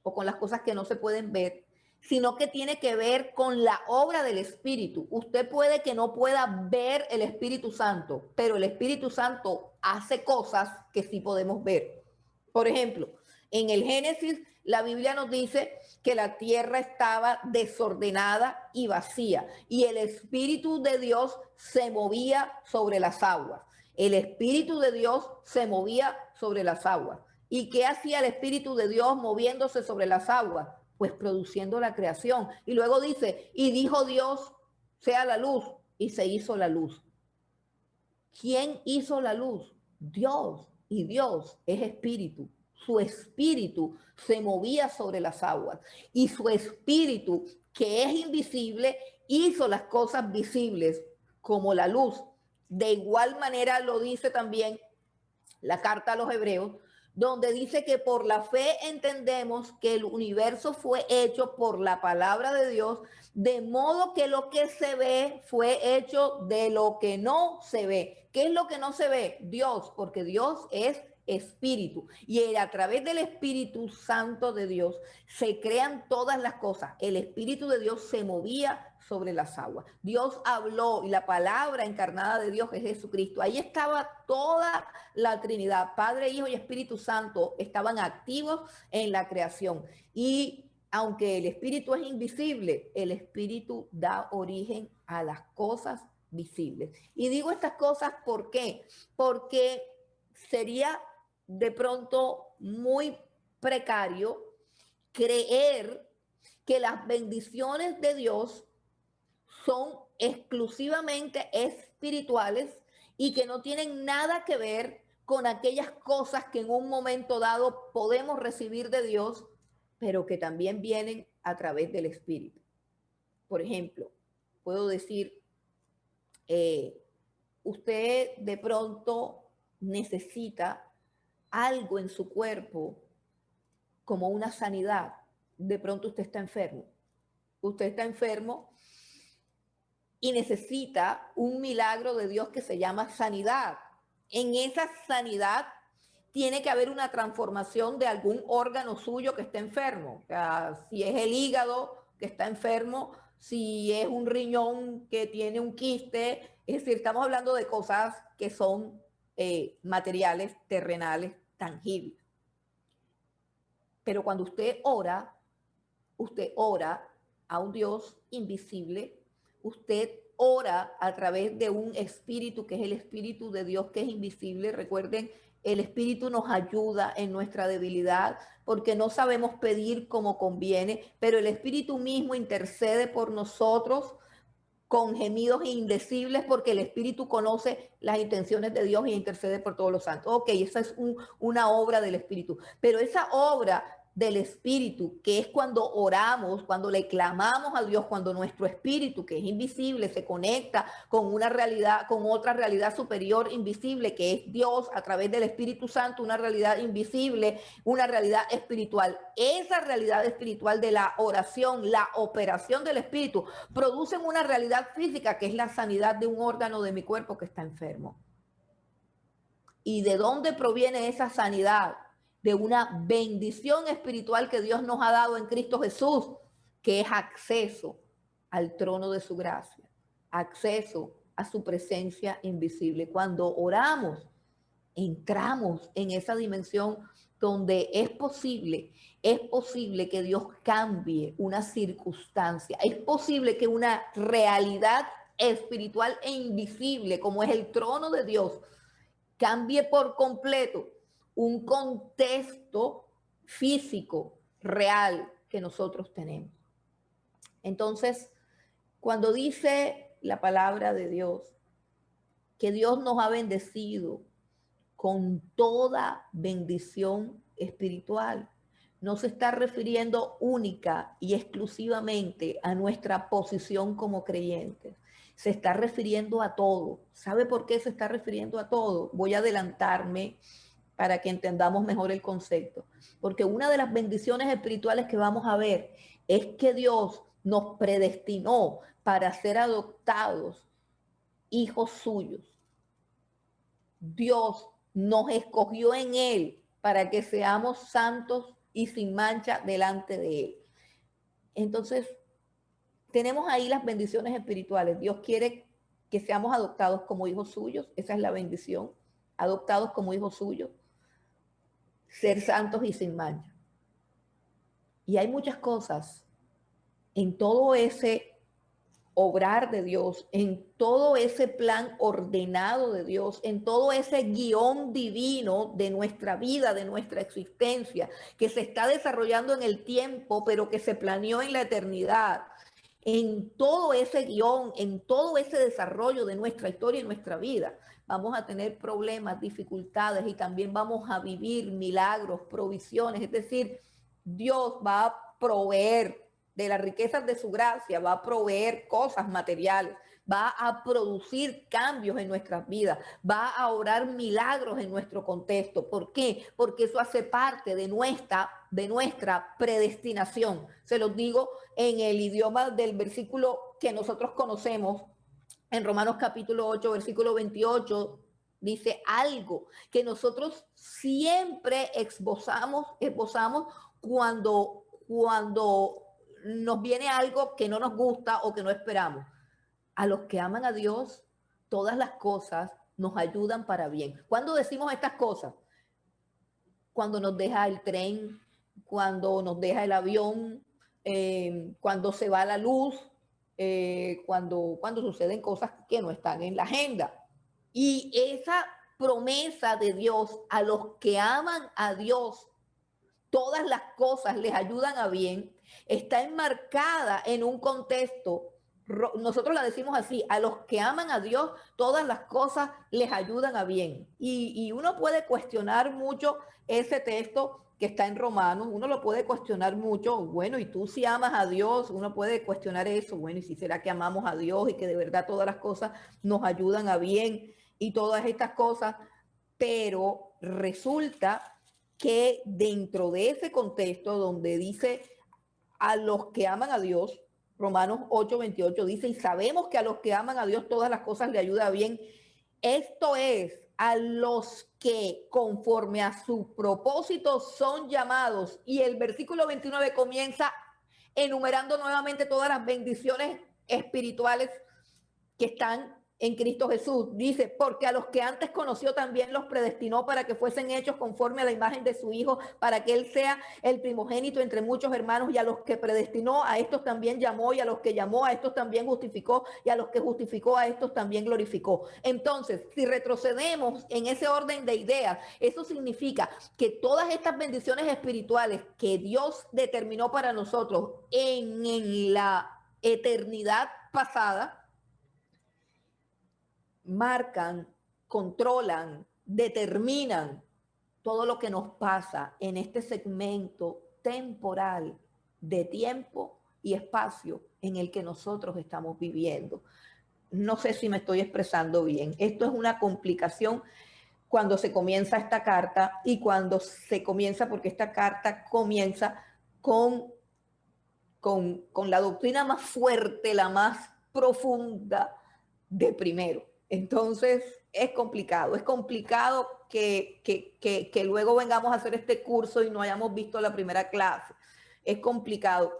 o con las cosas que no se pueden ver, sino que tiene que ver con la obra del Espíritu. Usted puede que no pueda ver el Espíritu Santo, pero el Espíritu Santo hace cosas que sí podemos ver. Por ejemplo, En el Génesis, la Biblia nos dice que la tierra estaba desordenada y vacía y el Espíritu de Dios se movía sobre las aguas. El Espíritu de Dios se movía sobre las aguas. ¿Y qué hacía el Espíritu de Dios moviéndose sobre las aguas? Pues produciendo la creación. Y luego dice, y dijo Dios, sea la luz, y se hizo la luz. ¿Quién hizo la luz? Dios. Y Dios es espíritu. Su espíritu se movía sobre las aguas. Y su espíritu, que es invisible, hizo las cosas visibles como la luz. De igual manera lo dice también la carta a los Hebreos, donde dice que por la fe entendemos que el universo fue hecho por la palabra de Dios, de modo que lo que se ve fue hecho de lo que no se ve. ¿Qué es lo que no se ve? Dios, porque Dios es espíritu y a través del Espíritu Santo de Dios se crean todas las cosas. El Espíritu de Dios se movía sobre las aguas. Dios habló y la palabra encarnada de Dios es Jesucristo. Ahí estaba toda la Trinidad, Padre, Hijo y Espíritu Santo estaban activos en la creación. Y aunque el Espíritu es invisible, el Espíritu da origen a las cosas visibles. Y digo estas cosas ¿por qué? Porque sería de pronto muy precario creer que las bendiciones de Dios son exclusivamente espirituales y que no tienen nada que ver con aquellas cosas que en un momento dado podemos recibir de Dios, pero que también vienen a través del Espíritu. Por ejemplo, puedo decir, usted de pronto necesita algo en su cuerpo como una sanidad. De pronto usted está enfermo. Usted está enfermo y necesita un milagro de Dios que se llama sanidad. En esa sanidad tiene que haber una transformación de algún órgano suyo que esté enfermo. O sea, si es el hígado que está enfermo, si es un riñón que tiene un quiste, es decir, estamos hablando de cosas que son materiales, terrenales, tangibles. Pero cuando usted ora a un Dios invisible, usted ora a través de un espíritu que es el espíritu de Dios que es invisible. Recuerden, el espíritu nos ayuda en nuestra debilidad porque no sabemos pedir como conviene, pero el espíritu mismo intercede por nosotros con gemidos indecibles porque el Espíritu conoce las intenciones de Dios y intercede por todos los santos. Ok, esa es una obra del Espíritu, pero esa obra del Espíritu, que es cuando oramos, cuando le clamamos a Dios, cuando nuestro espíritu, que es invisible, se conecta con una realidad, con otra realidad superior invisible, que es Dios a través del Espíritu Santo, una realidad invisible, una realidad espiritual. Esa realidad espiritual de la oración, la operación del Espíritu, producen una realidad física, que es la sanidad de un órgano de mi cuerpo que está enfermo. ¿Y de dónde proviene esa sanidad? De una bendición espiritual que Dios nos ha dado en Cristo Jesús, que es acceso al trono de su gracia, acceso a su presencia invisible. Cuando oramos, entramos en esa dimensión donde es posible que Dios cambie una circunstancia, es posible que una realidad espiritual e invisible, como es el trono de Dios, cambie por completo un contexto físico real que nosotros tenemos. Entonces, cuando dice la palabra de Dios que Dios nos ha bendecido con toda bendición espiritual, no se está refiriendo única y exclusivamente a nuestra posición como creyentes. Se está refiriendo a todo. ¿Sabe por qué se está refiriendo a todo? Voy a adelantarme para que entendamos mejor el concepto. Porque una de las bendiciones espirituales que vamos a ver es que Dios nos predestinó para ser adoptados hijos suyos. Dios nos escogió en Él para que seamos santos y sin mancha delante de Él. Entonces, tenemos ahí las bendiciones espirituales. Dios quiere que seamos adoptados como hijos suyos. Esa es la bendición. Adoptados como hijos suyos. ser santos y sin mancha. Y hay muchas cosas en todo ese obrar de Dios, en todo ese plan ordenado de Dios, en todo ese guión divino de nuestra vida, de nuestra existencia, que se está desarrollando en el tiempo, pero que se planeó en la eternidad. En todo ese guión, en todo ese desarrollo de nuestra historia y nuestra vida, vamos a tener problemas, dificultades y también vamos a vivir milagros, provisiones. Es decir, Dios va a proveer de las riquezas de su gracia, va a proveer cosas materiales, va a producir cambios en nuestras vidas, va a obrar milagros en nuestro contexto. ¿Por qué? Porque eso hace parte de nuestra predestinación. Se los digo en el idioma del versículo que nosotros conocemos, en Romanos capítulo 8, versículo 28, dice algo que nosotros siempre esbozamos cuando nos viene algo que no nos gusta o que no esperamos. A los que aman a Dios, todas las cosas nos ayudan para bien. ¿Cuándo decimos estas cosas? Cuando nos deja el tren, cuando nos deja el avión, cuando se va la luz, cuando suceden cosas que no están en la agenda. Y esa promesa de Dios a los que aman a Dios, todas las cosas les ayudan a bien, está enmarcada en un contexto. Nosotros la decimos así: a los que aman a Dios, todas las cosas les ayudan a bien. Y uno puede cuestionar mucho ese texto que está en Romanos, uno lo puede cuestionar mucho. Bueno, y tú si amas a Dios, uno puede cuestionar eso. Bueno, y si será que amamos a Dios y que de verdad todas las cosas nos ayudan a bien y todas estas cosas, pero resulta que dentro de ese contexto donde dice a los que aman a Dios, Romanos 8:28 dice, y sabemos que a los que aman a Dios todas las cosas le ayudan bien. Esto es, a los que conforme a su propósito son llamados. Y el versículo 29 comienza enumerando nuevamente todas las bendiciones espirituales que están en Cristo Jesús. Dice, porque a los que antes conoció también los predestinó para que fuesen hechos conforme a la imagen de su Hijo, para que Él sea el primogénito entre muchos hermanos. Y a los que predestinó, a estos también llamó, y a los que llamó, a estos también justificó, y a los que justificó, a estos también glorificó. Entonces, si retrocedemos en ese orden de ideas, eso significa que todas estas bendiciones espirituales que Dios determinó para nosotros en la eternidad pasada, marcan, controlan, determinan todo lo que nos pasa en este segmento temporal de tiempo y espacio en el que nosotros estamos viviendo. No sé si me estoy expresando bien. Esto es una complicación cuando se comienza esta carta y cuando se comienza, porque esta carta comienza con la doctrina más fuerte, la más profunda de primero. Entonces es complicado que luego vengamos a hacer este curso y no hayamos visto la primera clase. Es complicado.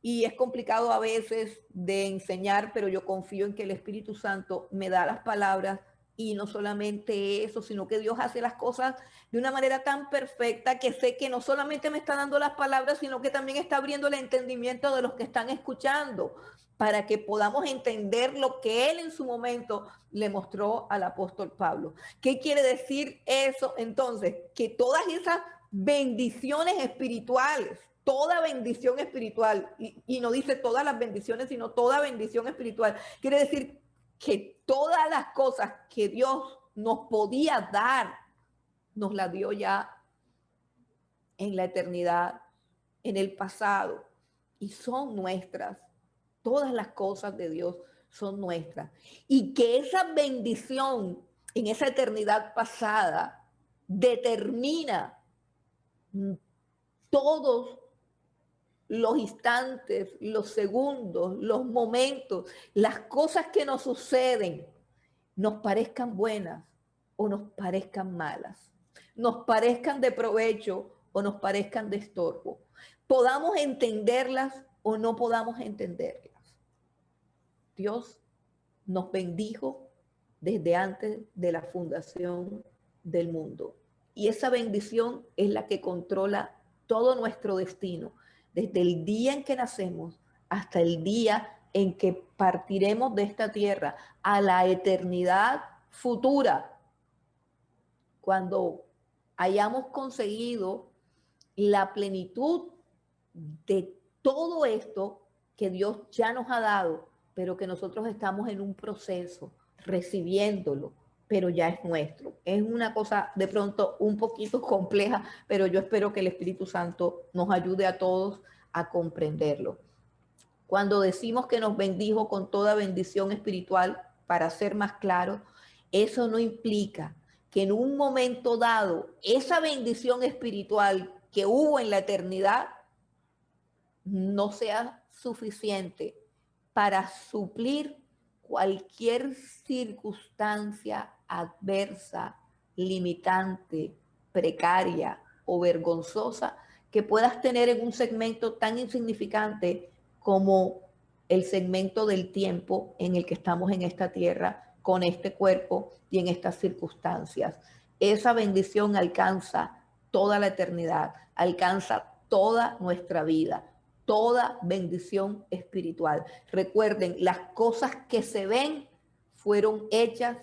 Y es complicado a veces de enseñar, pero yo confío en que el Espíritu Santo me da las palabras y no solamente eso, sino que Dios hace las cosas de una manera tan perfecta que sé que no solamente me está dando las palabras, sino que también está abriendo el entendimiento de los que están escuchando para que podamos entender lo que Él en su momento le mostró al apóstol Pablo. ¿Qué quiere decir eso? Entonces, que todas esas bendiciones espirituales, toda bendición espiritual, y no dice todas las bendiciones, sino toda bendición espiritual, quiere decir que todas las cosas que Dios nos podía dar, nos las dio ya en la eternidad, en el pasado, y son nuestras. Todas las cosas de Dios son nuestras. Y que esa bendición en esa eternidad pasada determina todos los instantes, los segundos, los momentos, las cosas que nos suceden, nos parezcan buenas o nos parezcan malas, nos parezcan de provecho o nos parezcan de estorbo, podamos entenderlas o no podamos entenderlas. Dios nos bendijo desde antes de la fundación del mundo. Y esa bendición es la que controla todo nuestro destino, desde el día en que nacemos hasta el día en que partiremos de esta tierra a la eternidad futura, cuando hayamos conseguido la plenitud de todo esto que Dios ya nos ha dado, pero que nosotros estamos en un proceso recibiéndolo, pero ya es nuestro. Es una cosa de pronto un poquito compleja, pero yo espero que el Espíritu Santo nos ayude a todos a comprenderlo. Cuando decimos que nos bendijo con toda bendición espiritual, para ser más claro, eso no implica que en un momento dado esa bendición espiritual que hubo en la eternidad no sea suficiente para suplir cualquier circunstancia adversa, limitante, precaria o vergonzosa que puedas tener en un segmento tan insignificante como el segmento del tiempo en el que estamos en esta tierra, con este cuerpo y en estas circunstancias. Esa bendición alcanza toda la eternidad, alcanza toda nuestra vida, toda bendición espiritual. Recuerden, las cosas que se ven fueron hechas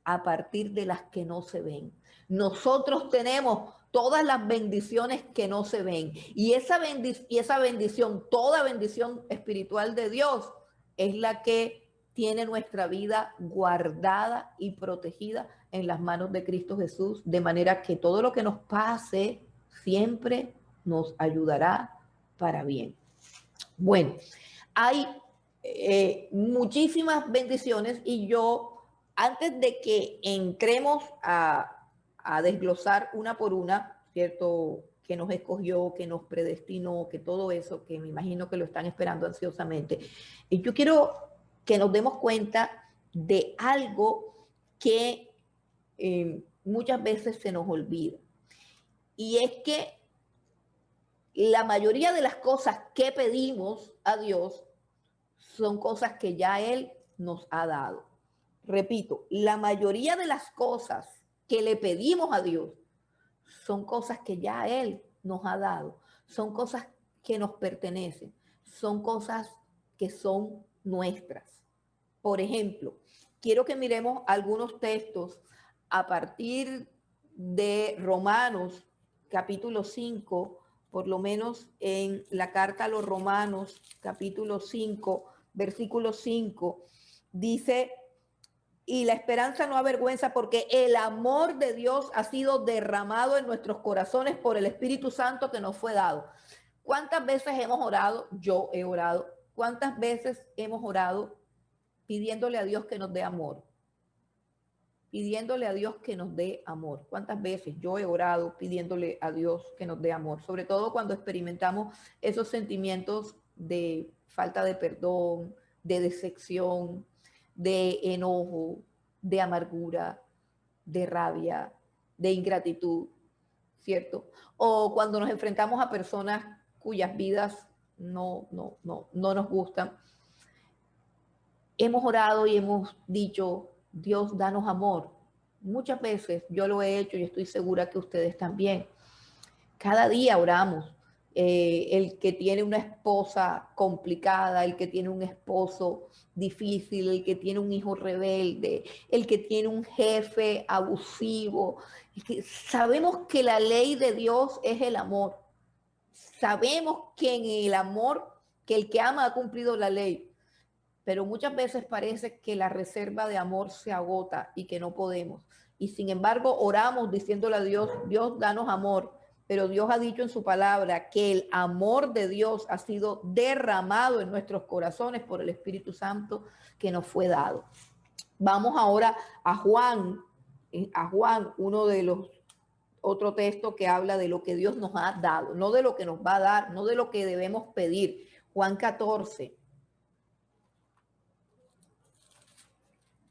a partir de las que no se ven. Nosotros tenemos todas las bendiciones que no se ven. Y esa bendición, toda bendición espiritual de Dios, es la que tiene nuestra vida guardada y protegida en las manos de Cristo Jesús, de manera que todo lo que nos pase siempre nos ayudará para bien. Bueno, hay muchísimas bendiciones y yo, antes de que entremos a desglosar una por una, ¿cierto? Que nos escogió, que nos predestinó, que todo eso, que me imagino que lo están esperando ansiosamente. Y yo quiero que nos demos cuenta de algo que muchas veces se nos olvida. Y es que la mayoría de las cosas que pedimos a Dios son cosas que ya Él nos ha dado. Repito, la mayoría de las cosas que le pedimos a Dios son cosas que ya Él nos ha dado, son cosas que nos pertenecen, son cosas que son nuestras. Por ejemplo, quiero que miremos algunos textos a partir de Romanos capítulo 5, por lo menos en la carta a los Romanos capítulo 5, versículo 5, dice: y la esperanza no avergüenza porque el amor de Dios ha sido derramado en nuestros corazones por el Espíritu Santo que nos fue dado. ¿Cuántas veces hemos orado? Yo he orado. ¿Cuántas veces hemos orado pidiéndole a Dios que nos dé amor? Pidiéndole a Dios que nos dé amor. ¿Cuántas veces yo he orado pidiéndole a Dios que nos dé amor? Sobre todo cuando experimentamos esos sentimientos de falta de perdón, de decepción, de enojo, de amargura, de rabia, de ingratitud, ¿cierto? O cuando nos enfrentamos a personas cuyas vidas no nos gustan. Hemos orado y hemos dicho: Dios, danos amor. Muchas veces yo lo he hecho y estoy segura que ustedes también. Cada día oramos. El que tiene una esposa complicada, el que tiene un esposo difícil, el que tiene un hijo rebelde, el que tiene un jefe abusivo. Sabemos que la ley de Dios es el amor. Sabemos que en el amor, que el que ama ha cumplido la ley. Pero muchas veces parece que la reserva de amor se agota y que no podemos. Y sin embargo oramos diciéndole a Dios: Dios, danos amor. Pero Dios ha dicho en su palabra que el amor de Dios ha sido derramado en nuestros corazones por el Espíritu Santo que nos fue dado. Vamos ahora a Juan, uno de los otro texto que habla de lo que Dios nos ha dado, no de lo que nos va a dar, no de lo que debemos pedir. Juan 14.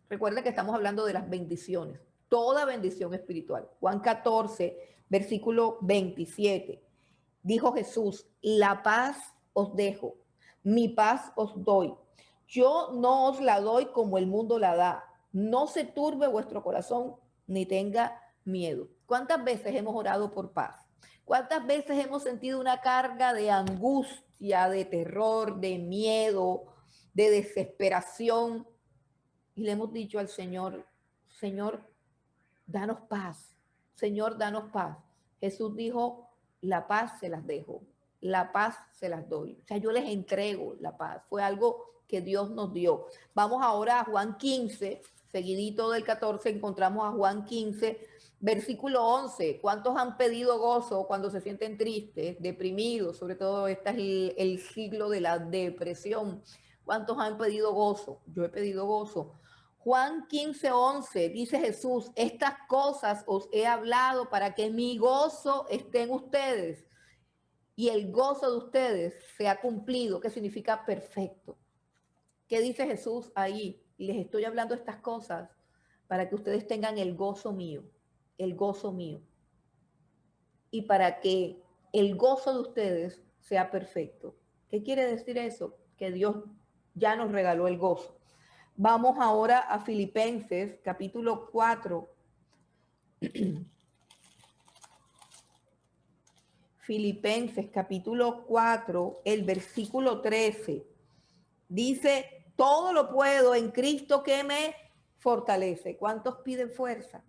Recuerden que estamos hablando de las bendiciones, toda bendición espiritual. Juan 14, versículo 27. Dijo Jesús: la paz os dejo, mi paz os doy. Yo no os la doy como el mundo la da. No se turbe vuestro corazón ni tenga miedo. ¿Cuántas veces hemos orado por paz? ¿Cuántas veces hemos sentido una carga de angustia, de terror, de miedo, de desesperación? Y le hemos dicho al Señor, Señor, danos paz. Señor, danos paz. Jesús dijo, la paz se las dejo, la paz se las doy. O sea, yo les entrego la paz. Fue algo que Dios nos dio. Vamos ahora a Juan 15, seguidito del 14, encontramos a Juan 15, versículo 11. ¿Cuántos han pedido gozo cuando se sienten tristes, deprimidos? Sobre todo este es el siglo de la depresión. ¿Cuántos han pedido gozo? Yo he pedido gozo. Juan 15:11 dice Jesús, estas cosas os he hablado para que mi gozo esté en ustedes y el gozo de ustedes sea cumplido, que significa perfecto. ¿Qué dice Jesús ahí? Y les estoy hablando estas cosas para que ustedes tengan el gozo mío, el gozo mío. Y para que el gozo de ustedes sea perfecto. ¿Qué quiere decir eso? Que Dios ya nos regaló el gozo. Vamos ahora a Filipenses, capítulo 4. Filipenses, capítulo 4, el versículo 13. Dice, todo lo puedo en Cristo que me fortalece. ¿Cuántos piden fuerza?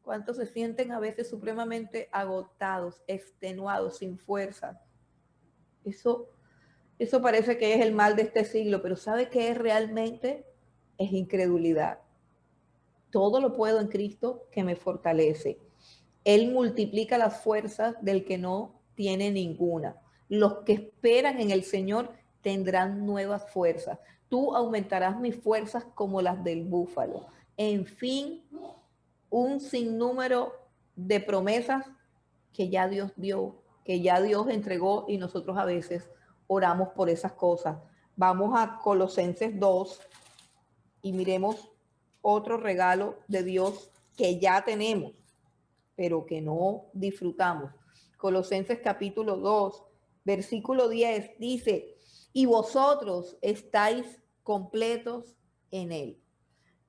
¿Cuántos se sienten a veces supremamente agotados, extenuados, sin fuerza? Eso parece que es el mal de este siglo, pero ¿sabe qué es realmente? Es incredulidad. Todo lo puedo en Cristo que me fortalece. Él multiplica las fuerzas del que no tiene ninguna. Los que esperan en el Señor tendrán nuevas fuerzas. Tú aumentarás mis fuerzas como las del búfalo. En fin, un sinnúmero de promesas que ya Dios dio, que ya Dios entregó y nosotros a veces oramos por esas cosas. Vamos a Colosenses 2 y miremos otro regalo de Dios que ya tenemos, pero que no disfrutamos. Colosenses capítulo 2, versículo 10 dice, y vosotros estáis completos en Él.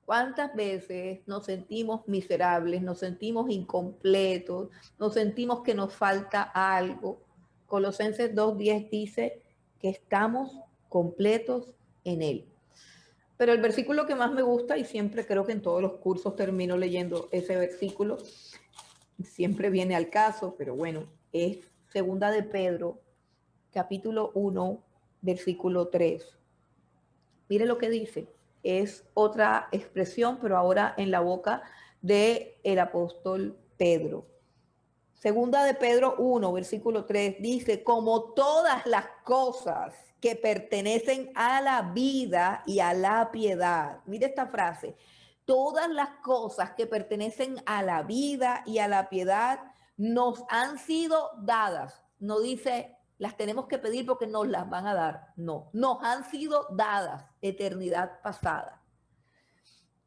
¿Cuántas veces nos sentimos miserables, nos sentimos incompletos, nos sentimos que nos falta algo? Colosenses 2:10 dice que estamos completos en Él. Pero el versículo que más me gusta, y siempre creo que en todos los cursos termino leyendo ese versículo, siempre viene al caso, pero bueno, es segunda de Pedro, capítulo 1, versículo 3. Mire lo que dice. Es otra expresión, pero ahora en la boca del apóstol Pedro. Segunda de Pedro 1, versículo 3, dice, como todas las cosas que pertenecen a la vida y a la piedad. Mire esta frase. Todas las cosas que pertenecen a la vida y a la piedad nos han sido dadas. No dice, las tenemos que pedir porque nos las van a dar. No, nos han sido dadas, eternidad pasada.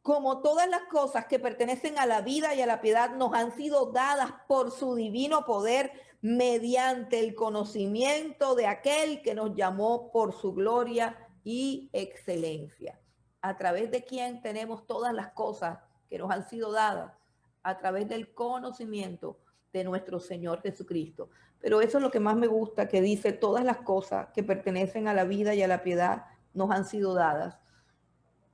Como todas las cosas que pertenecen a la vida y a la piedad nos han sido dadas por su divino poder mediante el conocimiento de aquel que nos llamó por su gloria y excelencia. ¿A través de quién tenemos todas las cosas que nos han sido dadas? A través del conocimiento de nuestro Señor Jesucristo. Pero eso es lo que más me gusta, que dice, todas las cosas que pertenecen a la vida y a la piedad nos han sido dadas.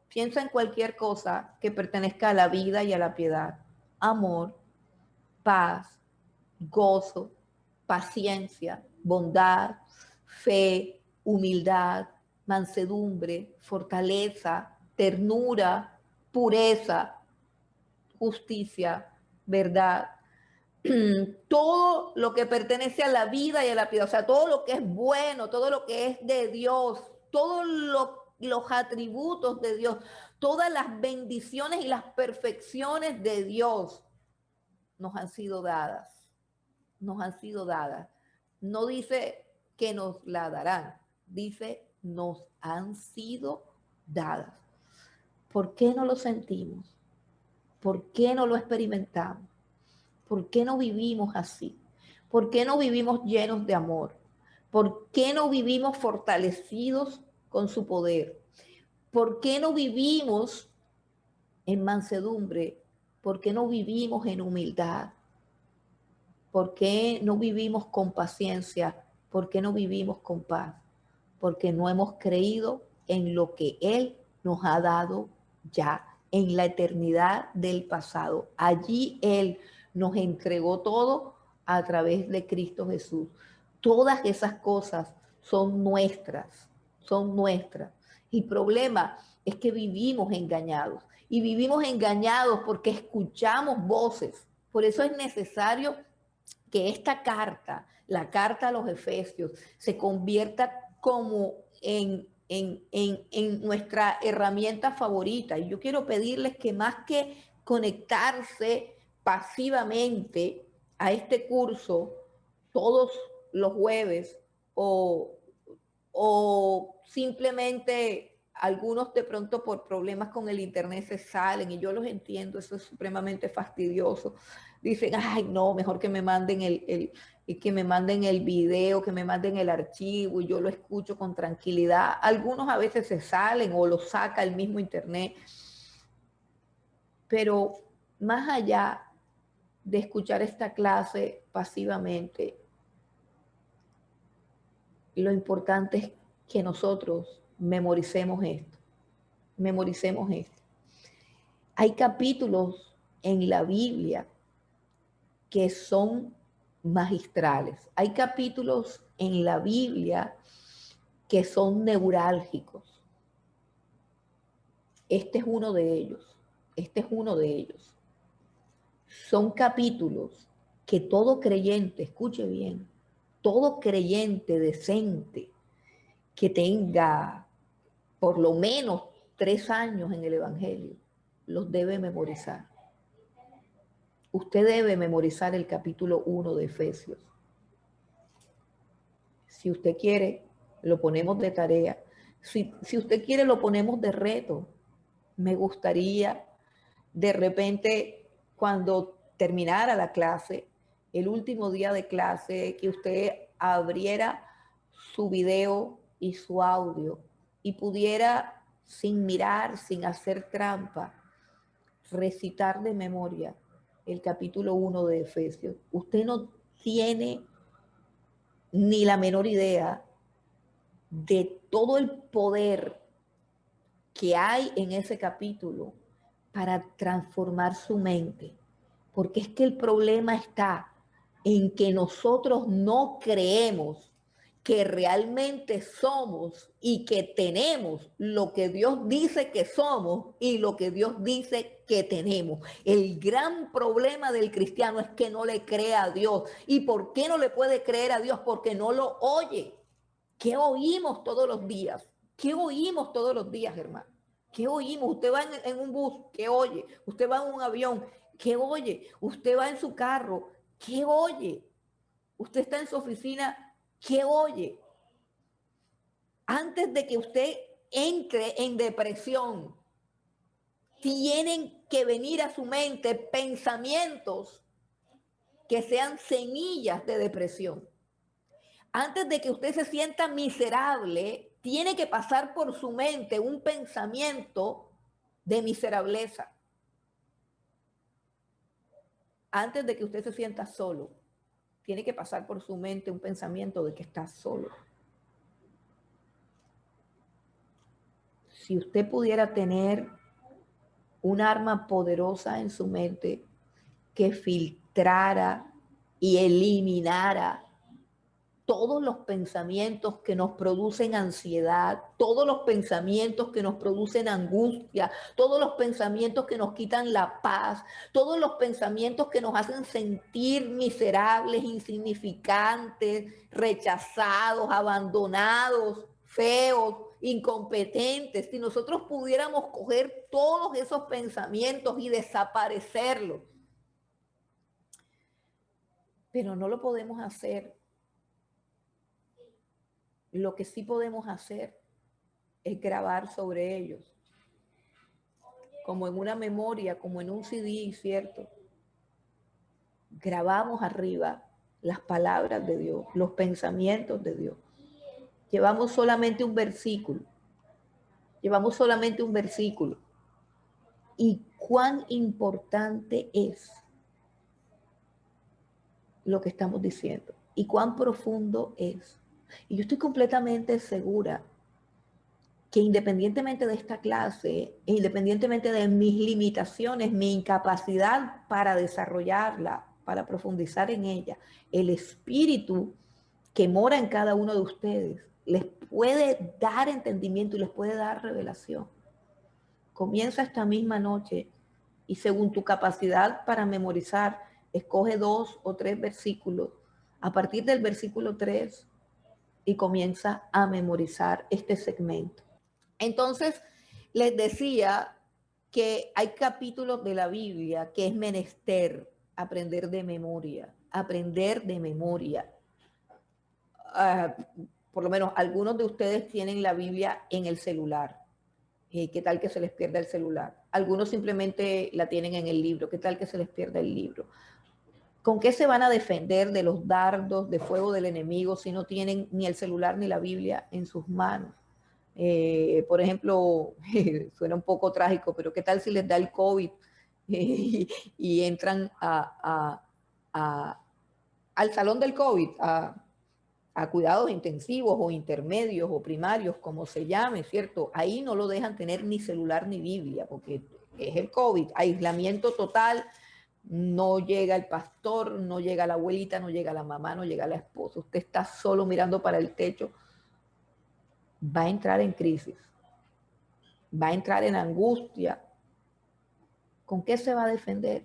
Piensa en cualquier cosa que pertenezca a la vida y a la piedad. Amor, paz, gozo, paciencia, bondad, fe, humildad, mansedumbre, fortaleza, ternura, pureza, justicia, verdad. Todo lo que pertenece a la vida y a la piedad, o sea, todo lo que es bueno, todo lo que es de Dios, todos los atributos de Dios, todas las bendiciones y las perfecciones de Dios nos han sido dadas, nos han sido dadas. No dice que nos la darán, dice nos han sido dadas. ¿Por qué no lo sentimos? ¿Por qué no lo experimentamos? ¿Por qué no vivimos así? ¿Por qué no vivimos llenos de amor? ¿Por qué no vivimos fortalecidos con su poder? ¿Por qué no vivimos en mansedumbre? ¿Por qué no vivimos en humildad? ¿Por qué no vivimos con paciencia? ¿Por qué no vivimos con paz? Porque no hemos creído en lo que Él nos ha dado ya, en la eternidad del pasado. Allí Él nos entregó todo a través de Cristo Jesús. Todas esas cosas son nuestras, son nuestras. El problema es que vivimos engañados y vivimos engañados porque escuchamos voces. Por eso es necesario que esta carta, la carta a los Efesios, se convierta como en nuestra herramienta favorita. Y yo quiero pedirles que más que conectarse pasivamente a este curso todos los jueves o, o simplemente algunos de pronto por problemas con el internet se salen y yo los entiendo, eso es supremamente fastidioso. Dicen, ay no, mejor que me manden que me manden el video, que me manden el archivo y yo lo escucho con tranquilidad. Algunos a veces se salen o lo saca el mismo internet, pero más allá de escuchar esta clase pasivamente, lo importante es que nosotros memoricemos esto, memoricemos esto. Hay capítulos en la Biblia que son magistrales. Hay capítulos en la Biblia que son neurálgicos. Este es uno de ellos. Este es uno de ellos. Son capítulos que todo creyente, escuche bien, todo creyente decente que tenga por lo menos 3 años en el Evangelio, los debe memorizar. Usted debe memorizar el capítulo 1 de Efesios. Si usted quiere, lo ponemos de tarea. Si usted quiere, lo ponemos de reto. Me gustaría de repente, cuando terminara la clase, el último día de clase, que usted abriera su video y su audio y pudiera, sin mirar, sin hacer trampa, recitar de memoria el capítulo 1 de Efesios. Usted no tiene ni la menor idea de todo el poder que hay en ese capítulo para transformar su mente. Porque es que el problema está en que nosotros no creemos que realmente somos y que tenemos lo que Dios dice que somos y lo que Dios dice que tenemos. El gran problema del cristiano es que no le cree a Dios. ¿Y por qué no le puede creer a Dios? Porque no lo oye. ¿Qué oímos todos los días? ¿Qué oímos todos los días, hermano? ¿Qué oímos? Usted va en un bus, ¿qué oye? Usted va en un avión, ¿qué oye? Usted va en su carro, ¿qué oye? Usted está en su oficina, ¿qué oye? Antes de que usted entre en depresión, tienen que venir a su mente pensamientos que sean semillas de depresión. Antes de que usted se sienta miserable, tiene que pasar por su mente un pensamiento de miserableza. Antes de que usted se sienta solo, tiene que pasar por su mente un pensamiento de que está solo. Si usted pudiera tener un arma poderosa en su mente que filtrara y eliminara todos los pensamientos que nos producen ansiedad, todos los pensamientos que nos producen angustia, todos los pensamientos que nos quitan la paz, todos los pensamientos que nos hacen sentir miserables, insignificantes, rechazados, abandonados, feos, incompetentes. Si nosotros pudiéramos coger todos esos pensamientos y desaparecerlos, pero no lo podemos hacer. Lo que sí podemos hacer es grabar sobre ellos, como en una memoria, como en un CD, ¿cierto? Grabamos arriba las palabras de Dios, los pensamientos de Dios. Llevamos solamente un versículo, llevamos solamente un versículo. Y cuán importante es lo que estamos diciendo y cuán profundo es. Y yo estoy completamente segura que independientemente de esta clase, independientemente de mis limitaciones, mi incapacidad para desarrollarla, para profundizar en ella, el espíritu que mora en cada uno de ustedes les puede dar entendimiento y les puede dar revelación. Comienza esta misma noche y según tu capacidad para memorizar, escoge 2 o 3 versículos. A partir del versículo 3 y comienza a memorizar este segmento. Entonces, les decía que hay capítulos de la Biblia que es menester aprender de memoria, aprender de memoria. Por lo menos algunos de ustedes tienen la Biblia en el celular. ¿Qué tal que se les pierda el celular? Algunos simplemente la tienen en el libro. ¿Qué tal que se les pierda el libro? ¿Con qué se van a defender de los dardos de fuego del enemigo si no tienen ni el celular ni la Biblia en sus manos? Por ejemplo, suena un poco trágico, pero ¿qué tal si les da el COVID y entran al salón del COVID, a cuidados intensivos o intermedios o primarios, como se llame, ¿cierto? Ahí no lo dejan tener ni celular ni Biblia, porque es el COVID, aislamiento total, no llega el pastor, no llega la abuelita, no llega la mamá, no llega la esposa, usted está solo mirando para el techo, va a entrar en crisis, va a entrar en angustia. ¿Con qué se va a defender?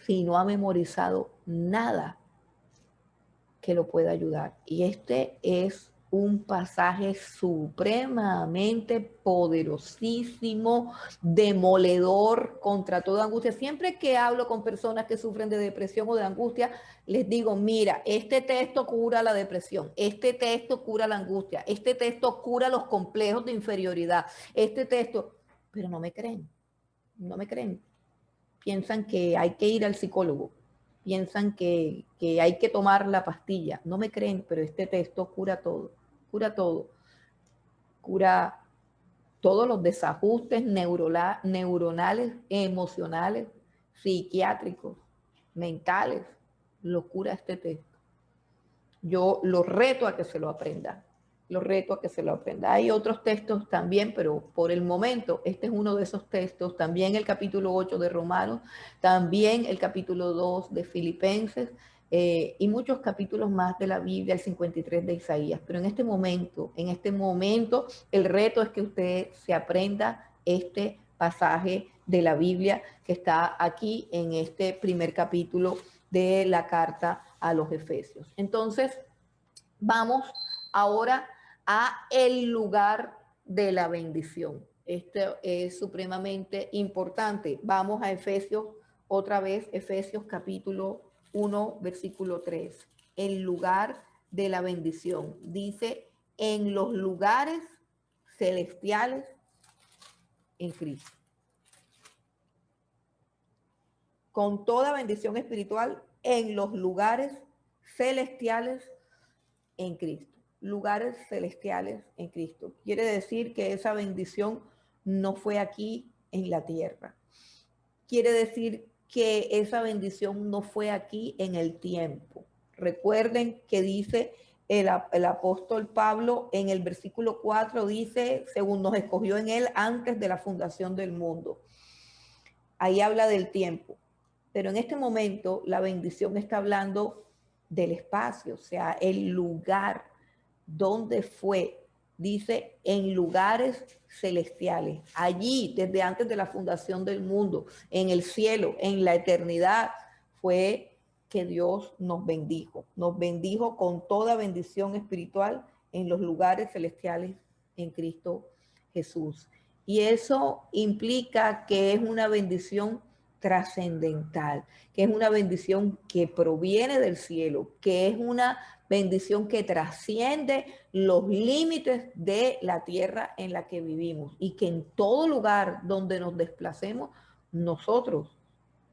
Si no ha memorizado nada que lo pueda ayudar. Y este es un pasaje supremamente poderosísimo, demoledor contra toda angustia. Siempre que hablo con personas que sufren de depresión o de angustia, les digo, mira, este texto cura la depresión, este texto cura la angustia, este texto cura los complejos de inferioridad, este texto, pero no me creen, no me creen. Piensan que hay que ir al psicólogo, piensan que hay que tomar la pastilla. No me creen, pero este texto cura todo, cura todo. Cura todos los desajustes neuronales, emocionales, psiquiátricos, mentales. Lo cura este texto. Yo lo reto a que se lo aprenda. Lo reto a que se lo aprenda. Hay otros textos también, pero por el momento este es uno de esos textos. También el capítulo 8 de Romanos, también el capítulo 2 de Filipenses y muchos capítulos más de la Biblia, el 53 de Isaías. Pero en este momento, el reto es que usted se aprenda este pasaje de la Biblia que está aquí en este primer capítulo de la carta a los Efesios. Entonces, vamos ahora a el lugar de la bendición. Esto es supremamente importante. Vamos a Efesios, otra vez, Efesios capítulo 1, versículo 3. El lugar de la bendición. Dice, en los lugares celestiales en Cristo. Con toda bendición espiritual en los lugares celestiales en Cristo. Lugares celestiales en Cristo. Quiere decir que esa bendición no fue aquí en la tierra. Quiere decir que esa bendición no fue aquí en el tiempo. Recuerden que dice el apóstol Pablo en el versículo 4, dice, según nos escogió en él antes de la fundación del mundo. Ahí habla del tiempo. Pero en este momento la bendición está hablando del espacio, o sea, el lugar donde fue, dice, en lugares celestiales, allí, desde antes de la fundación del mundo, en el cielo, en la eternidad, fue que Dios nos bendijo con toda bendición espiritual en los lugares celestiales en Cristo Jesús. Y eso implica que es una bendición trascendental, que es una bendición que proviene del cielo, que es una bendición que trasciende los límites de la tierra en la que vivimos y que en todo lugar donde nos desplacemos, nosotros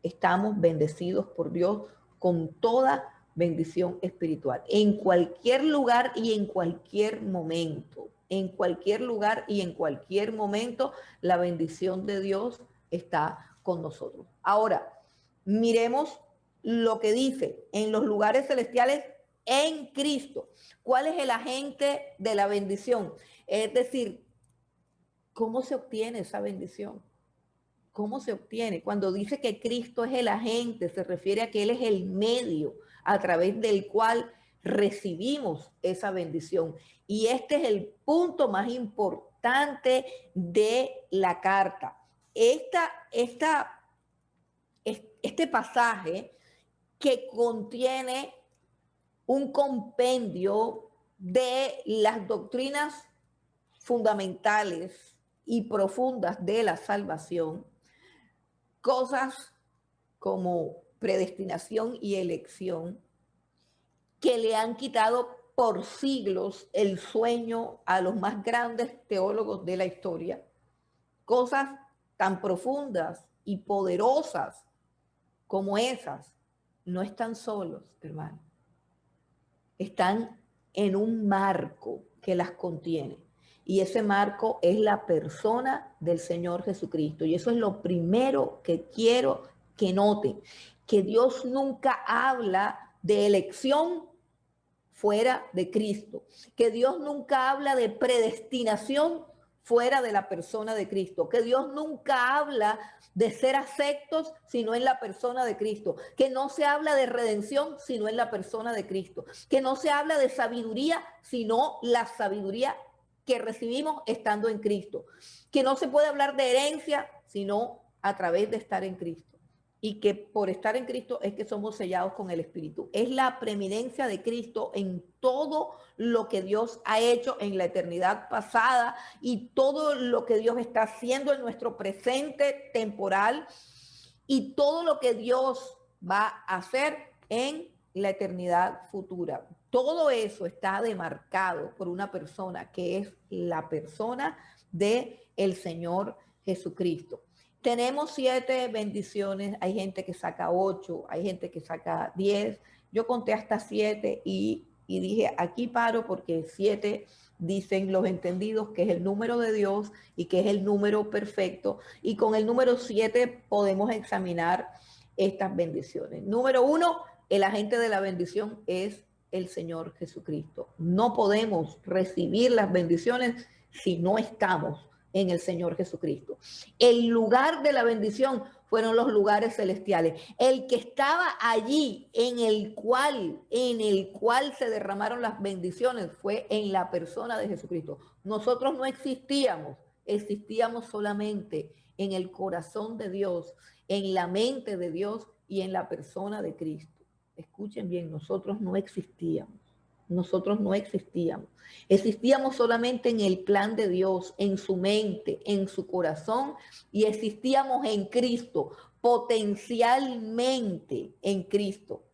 estamos bendecidos por Dios con toda bendición espiritual, en cualquier lugar y en cualquier momento. En cualquier lugar y en cualquier momento, la bendición de Dios está con nosotros. Ahora, miremos lo que dice en los lugares celestiales en Cristo. ¿Cuál es el agente de la bendición? Es decir, ¿cómo se obtiene esa bendición? ¿Cómo se obtiene? Cuando dice que Cristo es el agente, se refiere a que Él es el medio a través del cual recibimos esa bendición. Y este es el punto más importante de la carta. Este pasaje que contiene un compendio de las doctrinas fundamentales y profundas de la salvación, cosas como predestinación y elección, que le han quitado por siglos el sueño a los más grandes teólogos de la historia, cosas tan profundas y poderosas como esas, no están solos, hermano. Están en un marco que las contiene. Y ese marco es la persona del Señor Jesucristo. Y eso es lo primero que quiero que noten, que Dios nunca habla de elección fuera de Cristo, que Dios nunca habla de predestinación fuera de la persona de Cristo, que Dios nunca habla de ser aceptos sino en la persona de Cristo, que no se habla de redención sino en la persona de Cristo, que no se habla de sabiduría sino la sabiduría que recibimos estando en Cristo, que no se puede hablar de herencia sino a través de estar en Cristo. Y que por estar en Cristo es que somos sellados con el Espíritu. Es la preeminencia de Cristo en todo lo que Dios ha hecho en la eternidad pasada y todo lo que Dios está haciendo en nuestro presente temporal y todo lo que Dios va a hacer en la eternidad futura. Todo eso está demarcado por una persona que es la persona de el Señor Jesucristo. Tenemos 7 bendiciones, hay gente que saca 8, hay gente que saca 10. Yo conté hasta 7 y dije, aquí paro porque 7 dicen los entendidos que es el número de Dios y que es el número perfecto. Y con el número 7 podemos examinar estas bendiciones. Número 1, el agente de la bendición es el Señor Jesucristo. No podemos recibir las bendiciones si no estamos en el Señor Jesucristo. El lugar de la bendición fueron los lugares celestiales. El que estaba allí, en el cual se derramaron las bendiciones, fue en la persona de Jesucristo. Nosotros no existíamos, existíamos solamente en el corazón de Dios, en la mente de Dios y en la persona de Cristo. Escuchen bien, nosotros no existíamos. Nosotros no existíamos. Existíamos solamente en el plan de Dios, en su mente, en su corazón, y existíamos en Cristo, potencialmente en Cristo.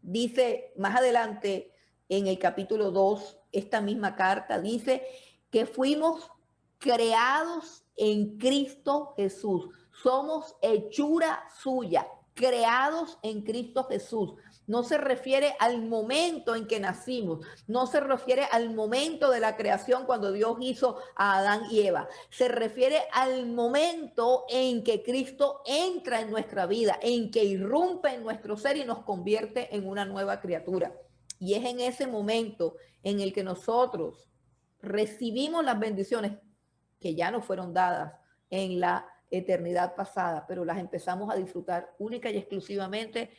Dice más adelante en el capítulo 2, esta misma carta, dice que fuimos creados en Cristo Jesús. Somos hechura suya, creados en Cristo Jesús. No se refiere al momento en que nacimos, no se refiere al momento de la creación cuando Dios hizo a Adán y Eva. Se refiere al momento en que Cristo entra en nuestra vida, en que irrumpe en nuestro ser y nos convierte en una nueva criatura. Y es en ese momento en el que nosotros recibimos las bendiciones que ya nos fueron dadas en la eternidad pasada, pero las empezamos a disfrutar única y exclusivamente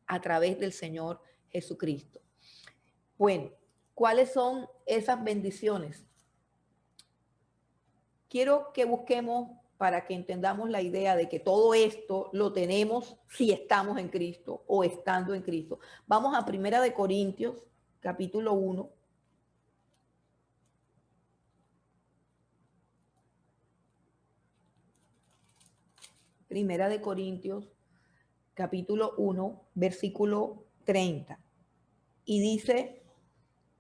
a través del Señor Jesucristo. Bueno, ¿cuáles son esas bendiciones? Quiero que busquemos para que entendamos la idea de que todo esto lo tenemos si estamos en Cristo o estando en Cristo. Vamos a 1 de Corintios, capítulo 1. Primera de Corintios, capítulo 1, versículo 30. Y dice,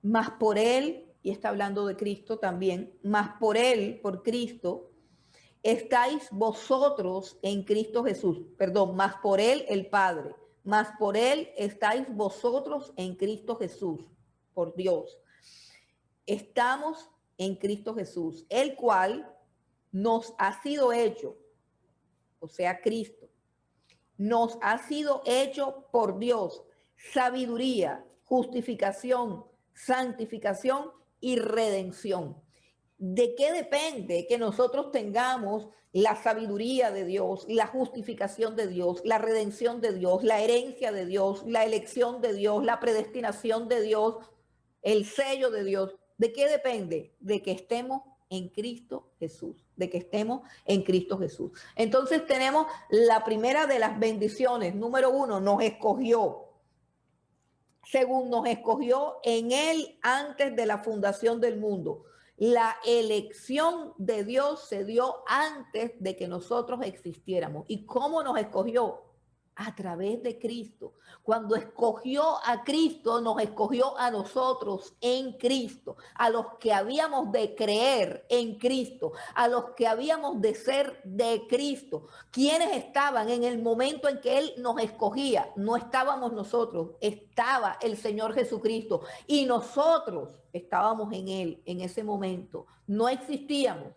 mas por él, y está hablando de Cristo también, mas por él, por Cristo, estáis vosotros en Cristo Jesús. Perdón, mas por él el Padre, mas por él estáis vosotros en Cristo Jesús, por Dios. Estamos en Cristo Jesús, el cual nos ha sido hecho, o sea, Cristo, nos ha sido hecho por Dios sabiduría, justificación, santificación y redención. ¿De qué depende que nosotros tengamos la sabiduría de Dios, la justificación de Dios, la redención de Dios, la herencia de Dios, la elección de Dios, la predestinación de Dios, el sello de Dios? ¿De qué depende? De que estemos en Cristo Jesús, de que estemos en Cristo Jesús. Entonces tenemos la primera de las bendiciones. Número uno, nos escogió. Según nos escogió en Él antes de la fundación del mundo. La elección de Dios se dio antes de que nosotros existiéramos. ¿Y cómo nos escogió? A través de Cristo. Cuando escogió a Cristo, nos escogió a nosotros en Cristo, a los que habíamos de creer en Cristo, a los que habíamos de ser de Cristo. ¿Quiénes estaban en el momento en que Él nos escogía? No estábamos nosotros, estaba el Señor Jesucristo y nosotros estábamos en Él en ese momento. No existíamos,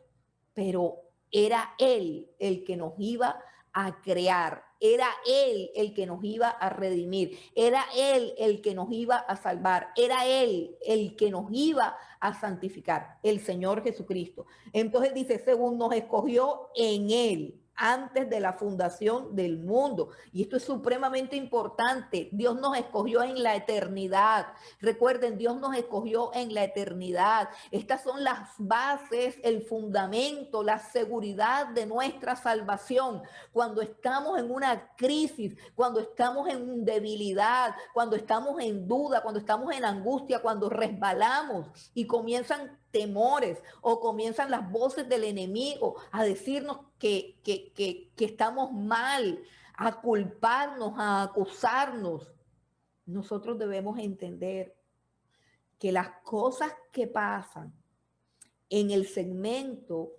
pero era Él el que nos iba a crear, era Él el que nos iba a redimir, era Él el que nos iba a salvar, era Él el que nos iba a santificar, el Señor Jesucristo. Entonces dice, según nos escogió en Él antes de la fundación del mundo. Y esto es supremamente importante. Dios nos escogió en la eternidad. Recuerden, Dios nos escogió en la eternidad. Estas son las bases, el fundamento, la seguridad de nuestra salvación. Cuando estamos en una crisis, cuando estamos en debilidad, cuando estamos en duda, cuando estamos en angustia, cuando resbalamos y comienzan temores o comienzan las voces del enemigo a decirnos que estamos mal, a culparnos, a acusarnos, nosotros debemos entender que las cosas que pasan en el segmento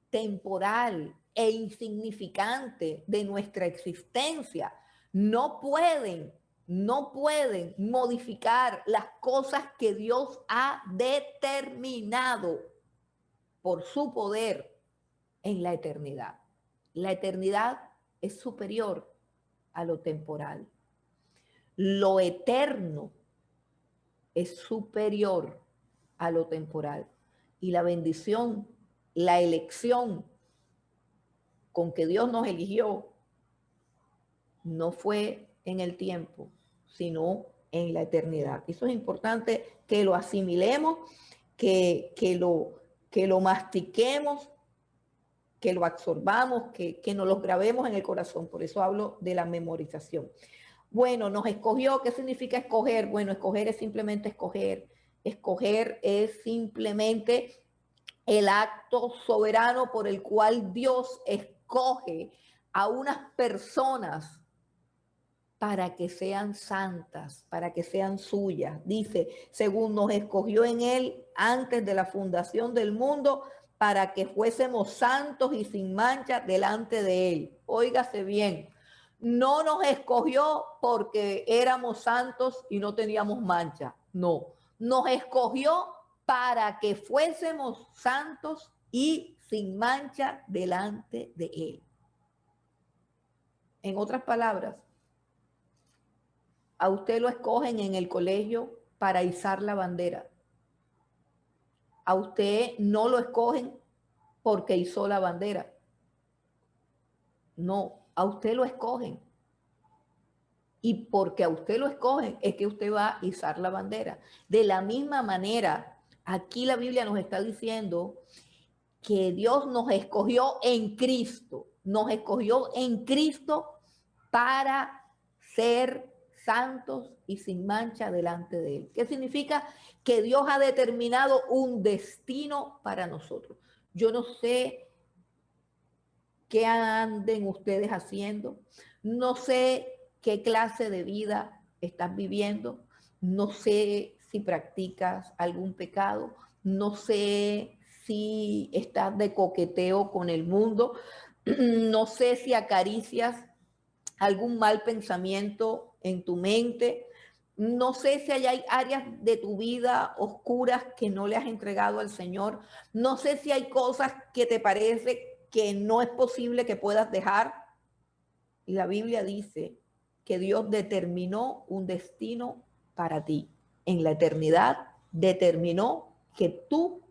temporal e insignificante de nuestra existencia no pueden modificar las cosas que Dios ha determinado por su poder en la eternidad. La eternidad es superior a lo temporal. Lo eterno es superior a lo temporal. Y la bendición, la elección con que Dios nos eligió no fue en el tiempo, sino en la eternidad. Eso es importante que lo asimilemos, que lo mastiquemos, que lo absorbamos, que nos lo grabemos en el corazón. Por eso hablo de la memorización. Bueno, nos escogió. ¿Qué significa escoger? Bueno, escoger es simplemente escoger. Escoger es simplemente el acto soberano por el cual Dios escoge a unas personas para que sean santas, para que sean suyas. Dice, según nos escogió en Él antes de la fundación del mundo, para que fuésemos santos y sin mancha delante de Él. Óigase bien, no nos escogió porque éramos santos y no teníamos mancha. No, nos escogió para que fuésemos santos y sin mancha delante de Él. En otras palabras, a usted lo escogen en el colegio para izar la bandera. A usted no lo escogen porque izó la bandera. No, a usted lo escogen. Y porque a usted lo escogen es que usted va a izar la bandera. De la misma manera, aquí la Biblia nos está diciendo que Dios nos escogió en Cristo. Nos escogió en Cristo para ser santos y sin mancha delante de Él. ¿Qué significa? Que Dios ha determinado un destino para nosotros. Yo no sé qué anden ustedes haciendo, no sé qué clase de vida estás viviendo, no sé si practicas algún pecado, no sé si estás de coqueteo con el mundo, no sé si acaricias algún mal pensamiento en tu mente. No sé si hay áreas de tu vida oscuras que no le has entregado al Señor. No sé si hay cosas que te parece que no es posible que puedas dejar. la Biblia dice que Dios determinó un destino para ti. En la eternidad determinó que tú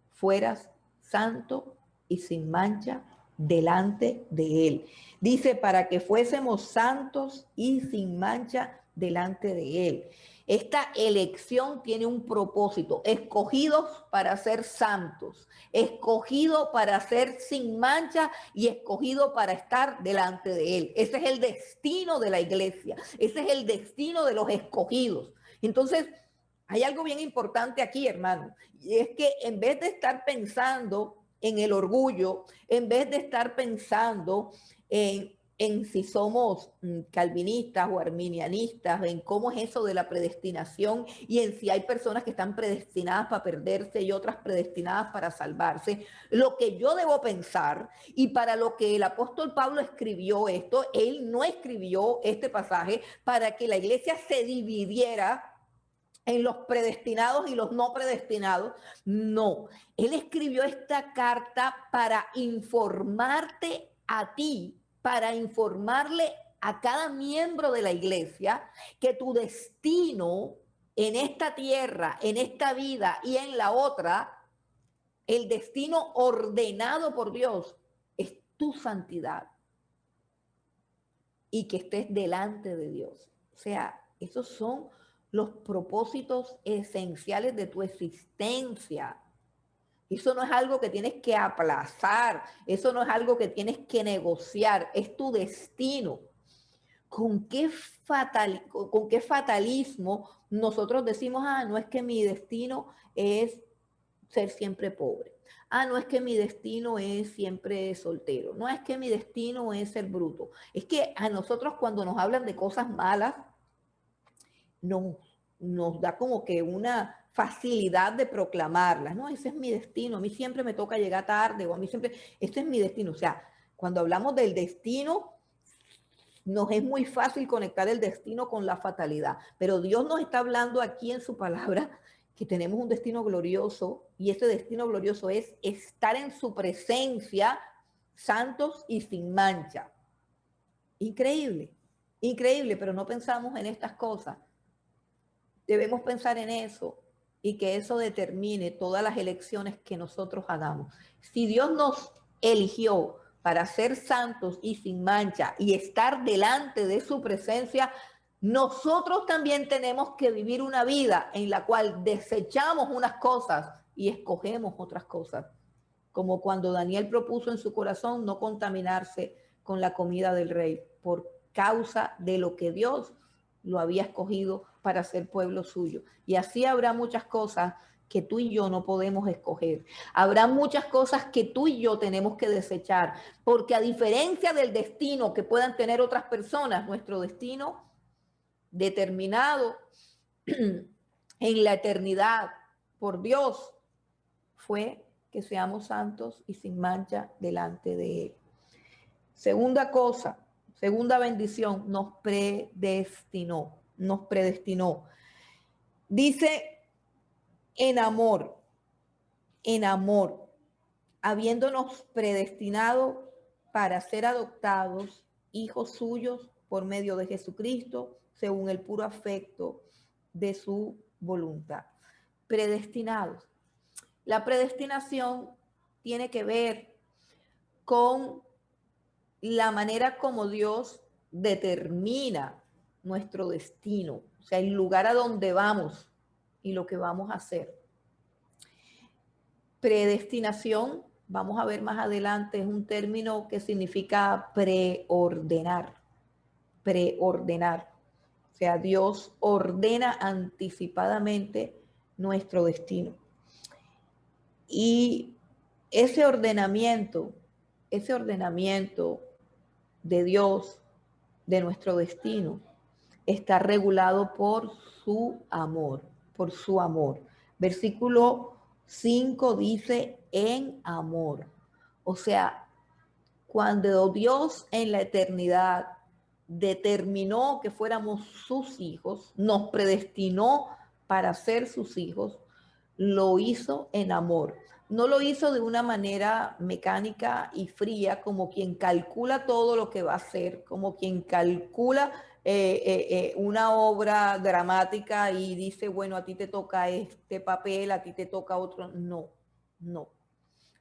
fueras santo y sin mancha delante de Él. Dice, para que fuésemos santos y sin mancha delante de Él. Esta elección tiene un propósito, escogidos para ser santos, escogido para ser sin mancha y escogido para estar delante de Él. Ese es el destino de la iglesia, ese es el destino de los escogidos. Entonces, hay algo bien importante aquí, hermano, y es que en vez de estar pensando en el orgullo, en vez de estar pensando en si somos calvinistas o arminianistas, en cómo es eso de la predestinación y en si hay personas que están predestinadas para perderse y otras predestinadas para salvarse, lo que yo debo pensar y para lo que el apóstol Pablo escribió esto, él no escribió este pasaje para que la iglesia se dividiera en los predestinados y los no predestinados. No, él escribió esta carta para informarte a ti, para informarle a cada miembro de la iglesia que tu destino en esta tierra, en esta vida y en la otra, el destino ordenado por Dios es tu santidad y que estés delante de Dios. O sea, esos son los propósitos esenciales de tu existencia. Eso no es algo que tienes que aplazar, eso no es algo que tienes que negociar, es tu destino. ¿Con qué fatalismo nosotros decimos, no es que mi destino es ser siempre pobre? No es que mi destino es siempre soltero, no es que mi destino es ser bruto. Es que a nosotros cuando nos hablan de cosas malas, nos da como que una facilidad de proclamarlas, ¿no? Ese es mi destino, a mí siempre me toca llegar tarde, o a mí siempre, este es mi destino. O sea, cuando hablamos del destino, nos es muy fácil conectar el destino con la fatalidad, pero Dios nos está hablando aquí en su palabra que tenemos un destino glorioso y ese destino glorioso es estar en su presencia santos y sin mancha. Increíble, increíble, pero no pensamos en estas cosas. Debemos pensar en eso y que eso determine todas las elecciones que nosotros hagamos. Si Dios nos eligió para ser santos y sin mancha y estar delante de su presencia, nosotros también tenemos que vivir una vida en la cual desechamos unas cosas y escogemos otras cosas. Como cuando Daniel propuso en su corazón no contaminarse con la comida del rey por causa de lo que Dios lo había escogido para ser pueblo suyo. Y así habrá muchas cosas que tú y yo no podemos escoger. Habrá muchas cosas que tú y yo tenemos que desechar, porque a diferencia del destino que puedan tener otras personas, nuestro destino determinado en la eternidad por Dios fue que seamos santos y sin mancha delante de Él. Segunda cosa, segunda bendición, nos predestinó. Dice en amor, habiéndonos predestinado para ser adoptados hijos suyos por medio de Jesucristo, según el puro afecto de su voluntad. Predestinados. La predestinación tiene que ver con la manera como Dios determina nuestro destino, o sea, el lugar a donde vamos y lo que vamos a hacer. Predestinación, vamos a ver más adelante, es un término que significa preordenar. O sea, Dios ordena anticipadamente nuestro destino. Y ese ordenamiento de Dios, de nuestro destino, está regulado por su amor, Versículo 5 dice en amor. O sea, cuando Dios en la eternidad determinó que fuéramos sus hijos, nos predestinó para ser sus hijos, lo hizo en amor. no lo hizo de una manera mecánica y fría, como quien calcula todo lo que va a hacer, como quien calcula una obra dramática y dice, bueno, a ti te toca este papel, a ti te toca otro. No, no.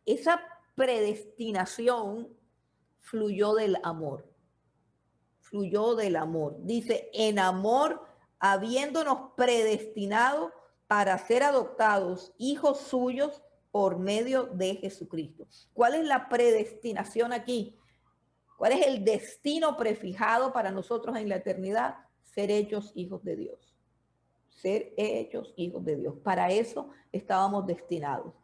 Esa predestinación fluyó del amor. Fluyó del amor. Dice, en amor, habiéndonos predestinado para ser adoptados hijos suyos por medio de Jesucristo. ¿Cuál es la predestinación aquí? ¿Cuál es el destino prefijado para nosotros en la eternidad? Ser hechos hijos de Dios. Ser hechos hijos de Dios. Para eso estábamos destinados.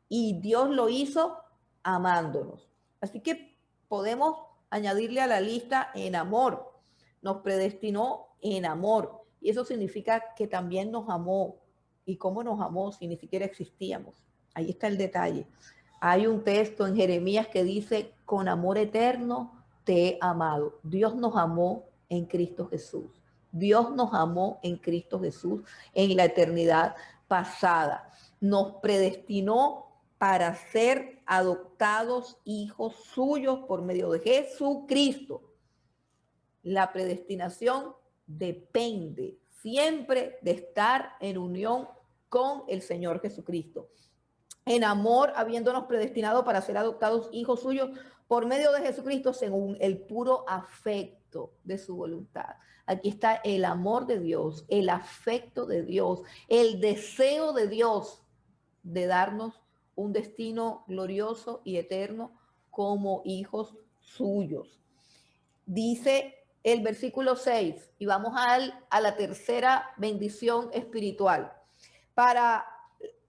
Y Dios lo hizo amándonos. Así que podemos añadirle a la lista en amor. Nos predestinó en amor. Y eso significa que también nos amó. ¿Y cómo nos amó si ni siquiera existíamos? Ahí está el detalle. Hay un texto en Jeremías que dice, con amor eterno te he amado. Dios nos amó en Cristo Jesús. Dios nos amó en Cristo Jesús en la eternidad pasada. Nos predestinó para ser adoptados hijos suyos por medio de Jesucristo. La predestinación depende siempre de estar en unión con el Señor Jesucristo. En amor, habiéndonos predestinado para ser adoptados hijos suyos por medio de Jesucristo según el puro afecto de su voluntad. Aquí está el amor de Dios, el afecto de Dios, el deseo de Dios de darnos un destino glorioso y eterno como hijos suyos. Dice el versículo 6, y vamos a la tercera bendición espiritual, para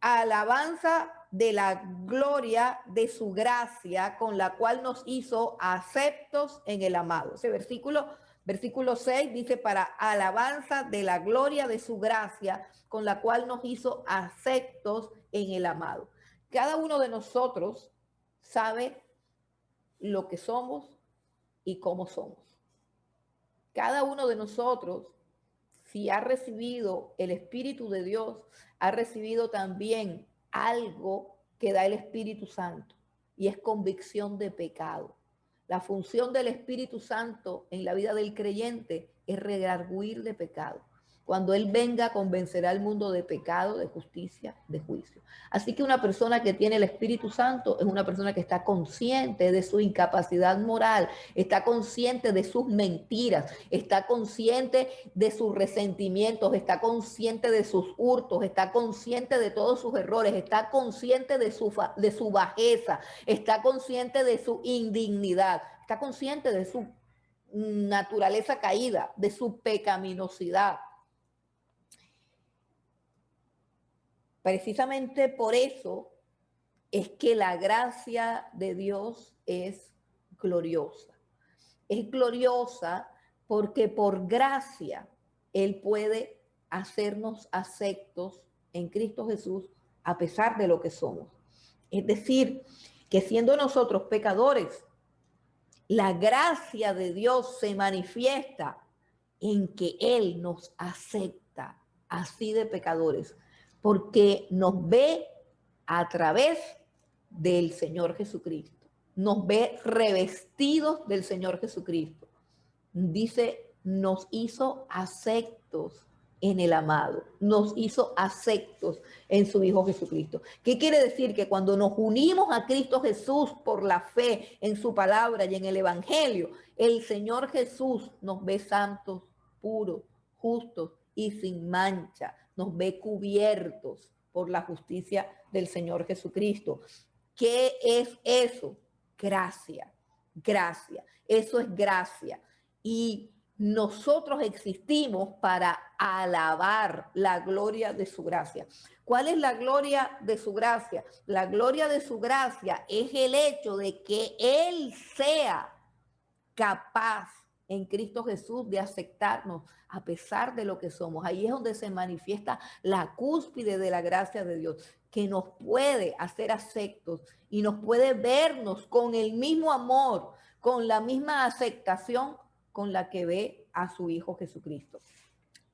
alabanza de la gloria de su gracia, con la cual nos hizo aceptos en el amado. Ese versículo 6 dice, para alabanza de la gloria de su gracia, con la cual nos hizo aceptos en el amado. Cada uno de nosotros sabe lo que somos y cómo somos. Cada uno de nosotros, si ha recibido el Espíritu de Dios, ha recibido también algo que da el Espíritu Santo, y es convicción de pecado. La función del Espíritu Santo en la vida del creyente es redarguir de pecado. Cuando Él venga, convencerá al mundo de pecado, de justicia, de juicio. Así que una persona que tiene el Espíritu Santo es una persona que está consciente de su incapacidad moral, está consciente de sus mentiras, está consciente de sus resentimientos, está consciente de sus hurtos, está consciente de todos sus errores, está consciente de su bajeza, está consciente de su indignidad, está consciente de su naturaleza caída, de su pecaminosidad. Precisamente por eso es que la gracia de Dios es gloriosa. Es gloriosa porque por gracia Él puede hacernos aceptos en Cristo Jesús a pesar de lo que somos. Es decir, que siendo nosotros pecadores, la gracia de Dios se manifiesta en que Él nos acepta así de pecadores, porque nos ve a través del Señor Jesucristo, nos ve revestidos del Señor Jesucristo. Dice, nos hizo aceptos en el amado, nos hizo aceptos en su Hijo Jesucristo. ¿Qué quiere decir? Que cuando nos unimos a Cristo Jesús por la fe en su palabra y en el Evangelio, el Señor Jesús nos ve santos, puros, justos y sin mancha, nos ve cubiertos por la justicia del Señor Jesucristo. ¿Qué es eso? Gracia, gracia, eso es gracia. Y nosotros existimos para alabar la gloria de su gracia. ¿Cuál es la gloria de su gracia? La gloria de su gracia es el hecho de que Él sea capaz en Cristo Jesús de aceptarnos a pesar de lo que somos. Ahí es donde se manifiesta la cúspide de la gracia de Dios, que nos puede hacer aceptos y nos puede vernos con el mismo amor, con la misma aceptación con la que ve a su Hijo Jesucristo.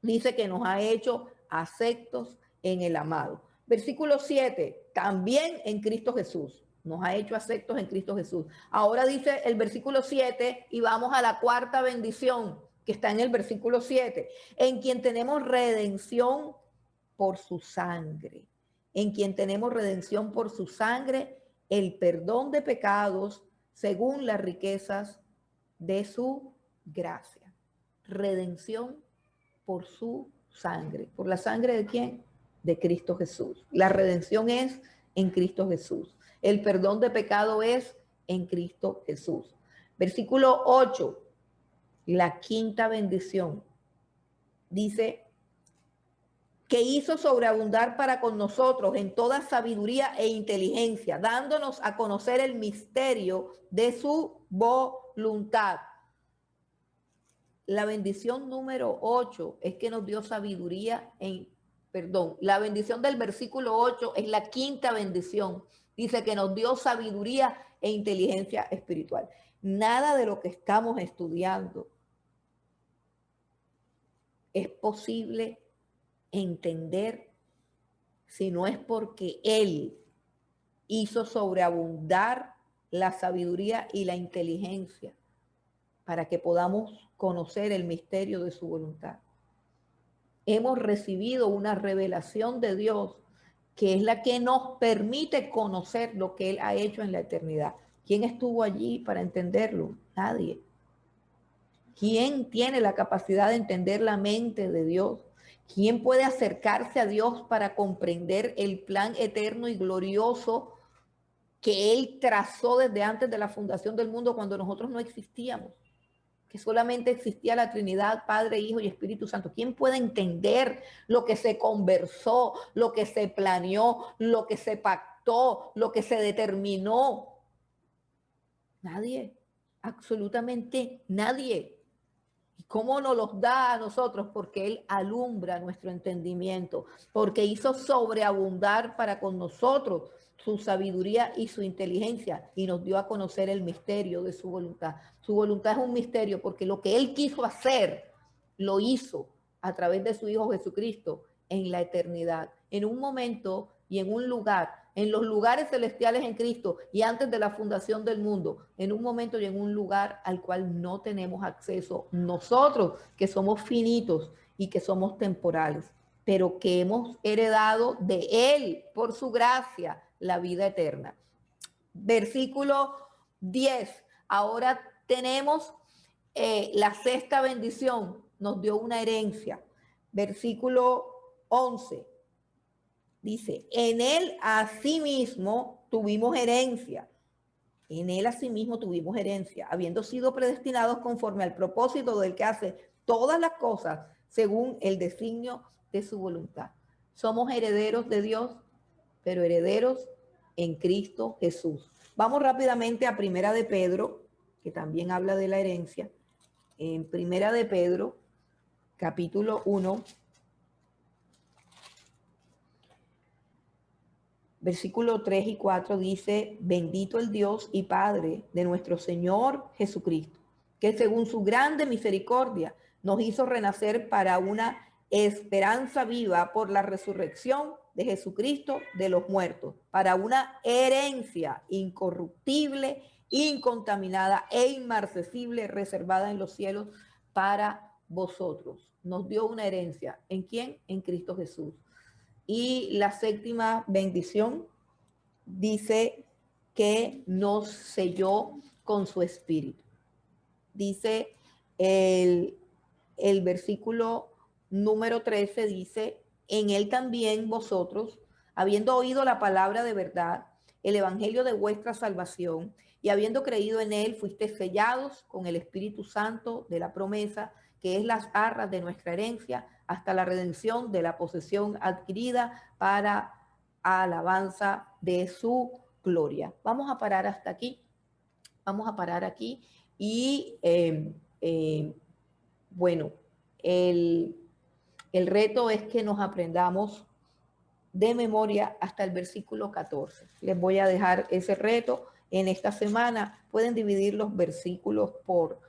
Dice que nos ha hecho aceptos en el amado. Versículo 7, también en Cristo Jesús. Nos ha hecho aceptos en Cristo Jesús. Ahora dice el versículo 7 y vamos a la cuarta bendición que está en el versículo 7. En quien tenemos redención por su sangre. En quien tenemos redención por su sangre, el perdón de pecados según las riquezas de su gracia. Redención por su sangre. ¿Por la sangre de quién? De Cristo Jesús. La redención es en Cristo Jesús. El perdón de pecado es en Cristo Jesús. Versículo 8, la quinta bendición. Dice, que hizo sobreabundar para con nosotros en toda sabiduría e inteligencia, dándonos a conocer el misterio de su voluntad. La bendición número 8 es que nos dio sabiduría la bendición del versículo 8 es la quinta bendición. Dice que nos dio sabiduría e inteligencia espiritual. Nada de lo que estamos estudiando es posible entender si no es porque Él hizo sobreabundar la sabiduría y la inteligencia para que podamos conocer el misterio de su voluntad. Hemos recibido una revelación de Dios que es la que nos permite conocer lo que Él ha hecho en la eternidad. ¿Quién estuvo allí para entenderlo? Nadie. ¿Quién tiene la capacidad de entender la mente de Dios? ¿Quién puede acercarse a Dios para comprender el plan eterno y glorioso que Él trazó desde antes de la fundación del mundo cuando nosotros no existíamos? Que solamente existía la Trinidad, Padre, Hijo y Espíritu Santo. ¿Quién puede entender lo que se conversó, lo que se planeó, lo que se pactó, lo que se determinó? Nadie, absolutamente nadie. ¿Y cómo nos los da a nosotros? Porque Él alumbra nuestro entendimiento, porque hizo sobreabundar para con nosotros su sabiduría y su inteligencia y nos dio a conocer el misterio de su voluntad. Su voluntad es un misterio porque lo que Él quiso hacer, lo hizo a través de su Hijo Jesucristo en la eternidad, en un momento y en un lugar, en los lugares celestiales en Cristo y antes de la fundación del mundo, en un momento y en un lugar al cual no tenemos acceso nosotros, que somos finitos y que somos temporales, pero que hemos heredado de Él, por su gracia, la vida eterna. Versículo 10. Ahora tenemos la sexta bendición, nos dio una herencia. Versículo 11. Dice, en Él asimismo tuvimos herencia. En Él asimismo tuvimos herencia, habiendo sido predestinados conforme al propósito del que hace todas las cosas según el designio de su voluntad. Somos herederos de Dios, pero herederos en Cristo Jesús. Vamos rápidamente a Primera de Pedro, que también habla de la herencia. En Primera de Pedro, capítulo 1, versículo 3 y 4 dice, bendito el Dios y Padre de nuestro Señor Jesucristo, que según su grande misericordia nos hizo renacer para una esperanza viva por la resurrección de Jesucristo de los muertos, para una herencia incorruptible, incontaminada e inmarcesible, reservada en los cielos para vosotros. Nos dio una herencia. ¿En quién? En Cristo Jesús. Y la séptima bendición dice que nos selló con su espíritu. Dice el versículo número 13, dice, en Él también vosotros, habiendo oído la palabra de verdad, el evangelio de vuestra salvación, y habiendo creído en Él, fuisteis sellados con el Espíritu Santo de la promesa, que es las arras de nuestra herencia, hasta la redención de la posesión adquirida para alabanza de su gloria. Vamos a parar hasta aquí. Vamos a parar aquí. Y bueno, el reto es que nos aprendamos de memoria hasta el versículo 14. Les voy a dejar ese reto en esta semana. Pueden dividir los versículos por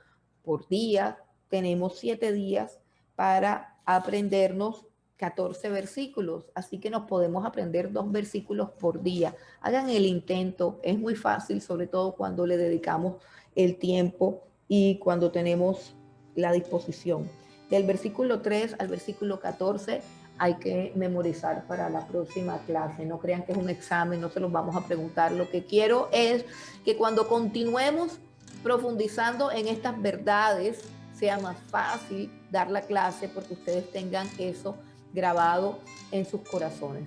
día. Tenemos 7 días para aprendernos 14 versículos, así que nos podemos aprender 2 versículos por día. Hagan el intento, es muy fácil, sobre todo cuando le dedicamos el tiempo y cuando tenemos la disposición. Del versículo 3 al versículo 14 hay que memorizar para la próxima clase. No crean que es un examen, no se los vamos a preguntar. Lo que quiero es que cuando continuemos profundizando en estas verdades, sea más fácil dar la clase porque ustedes tengan eso grabado en sus corazones.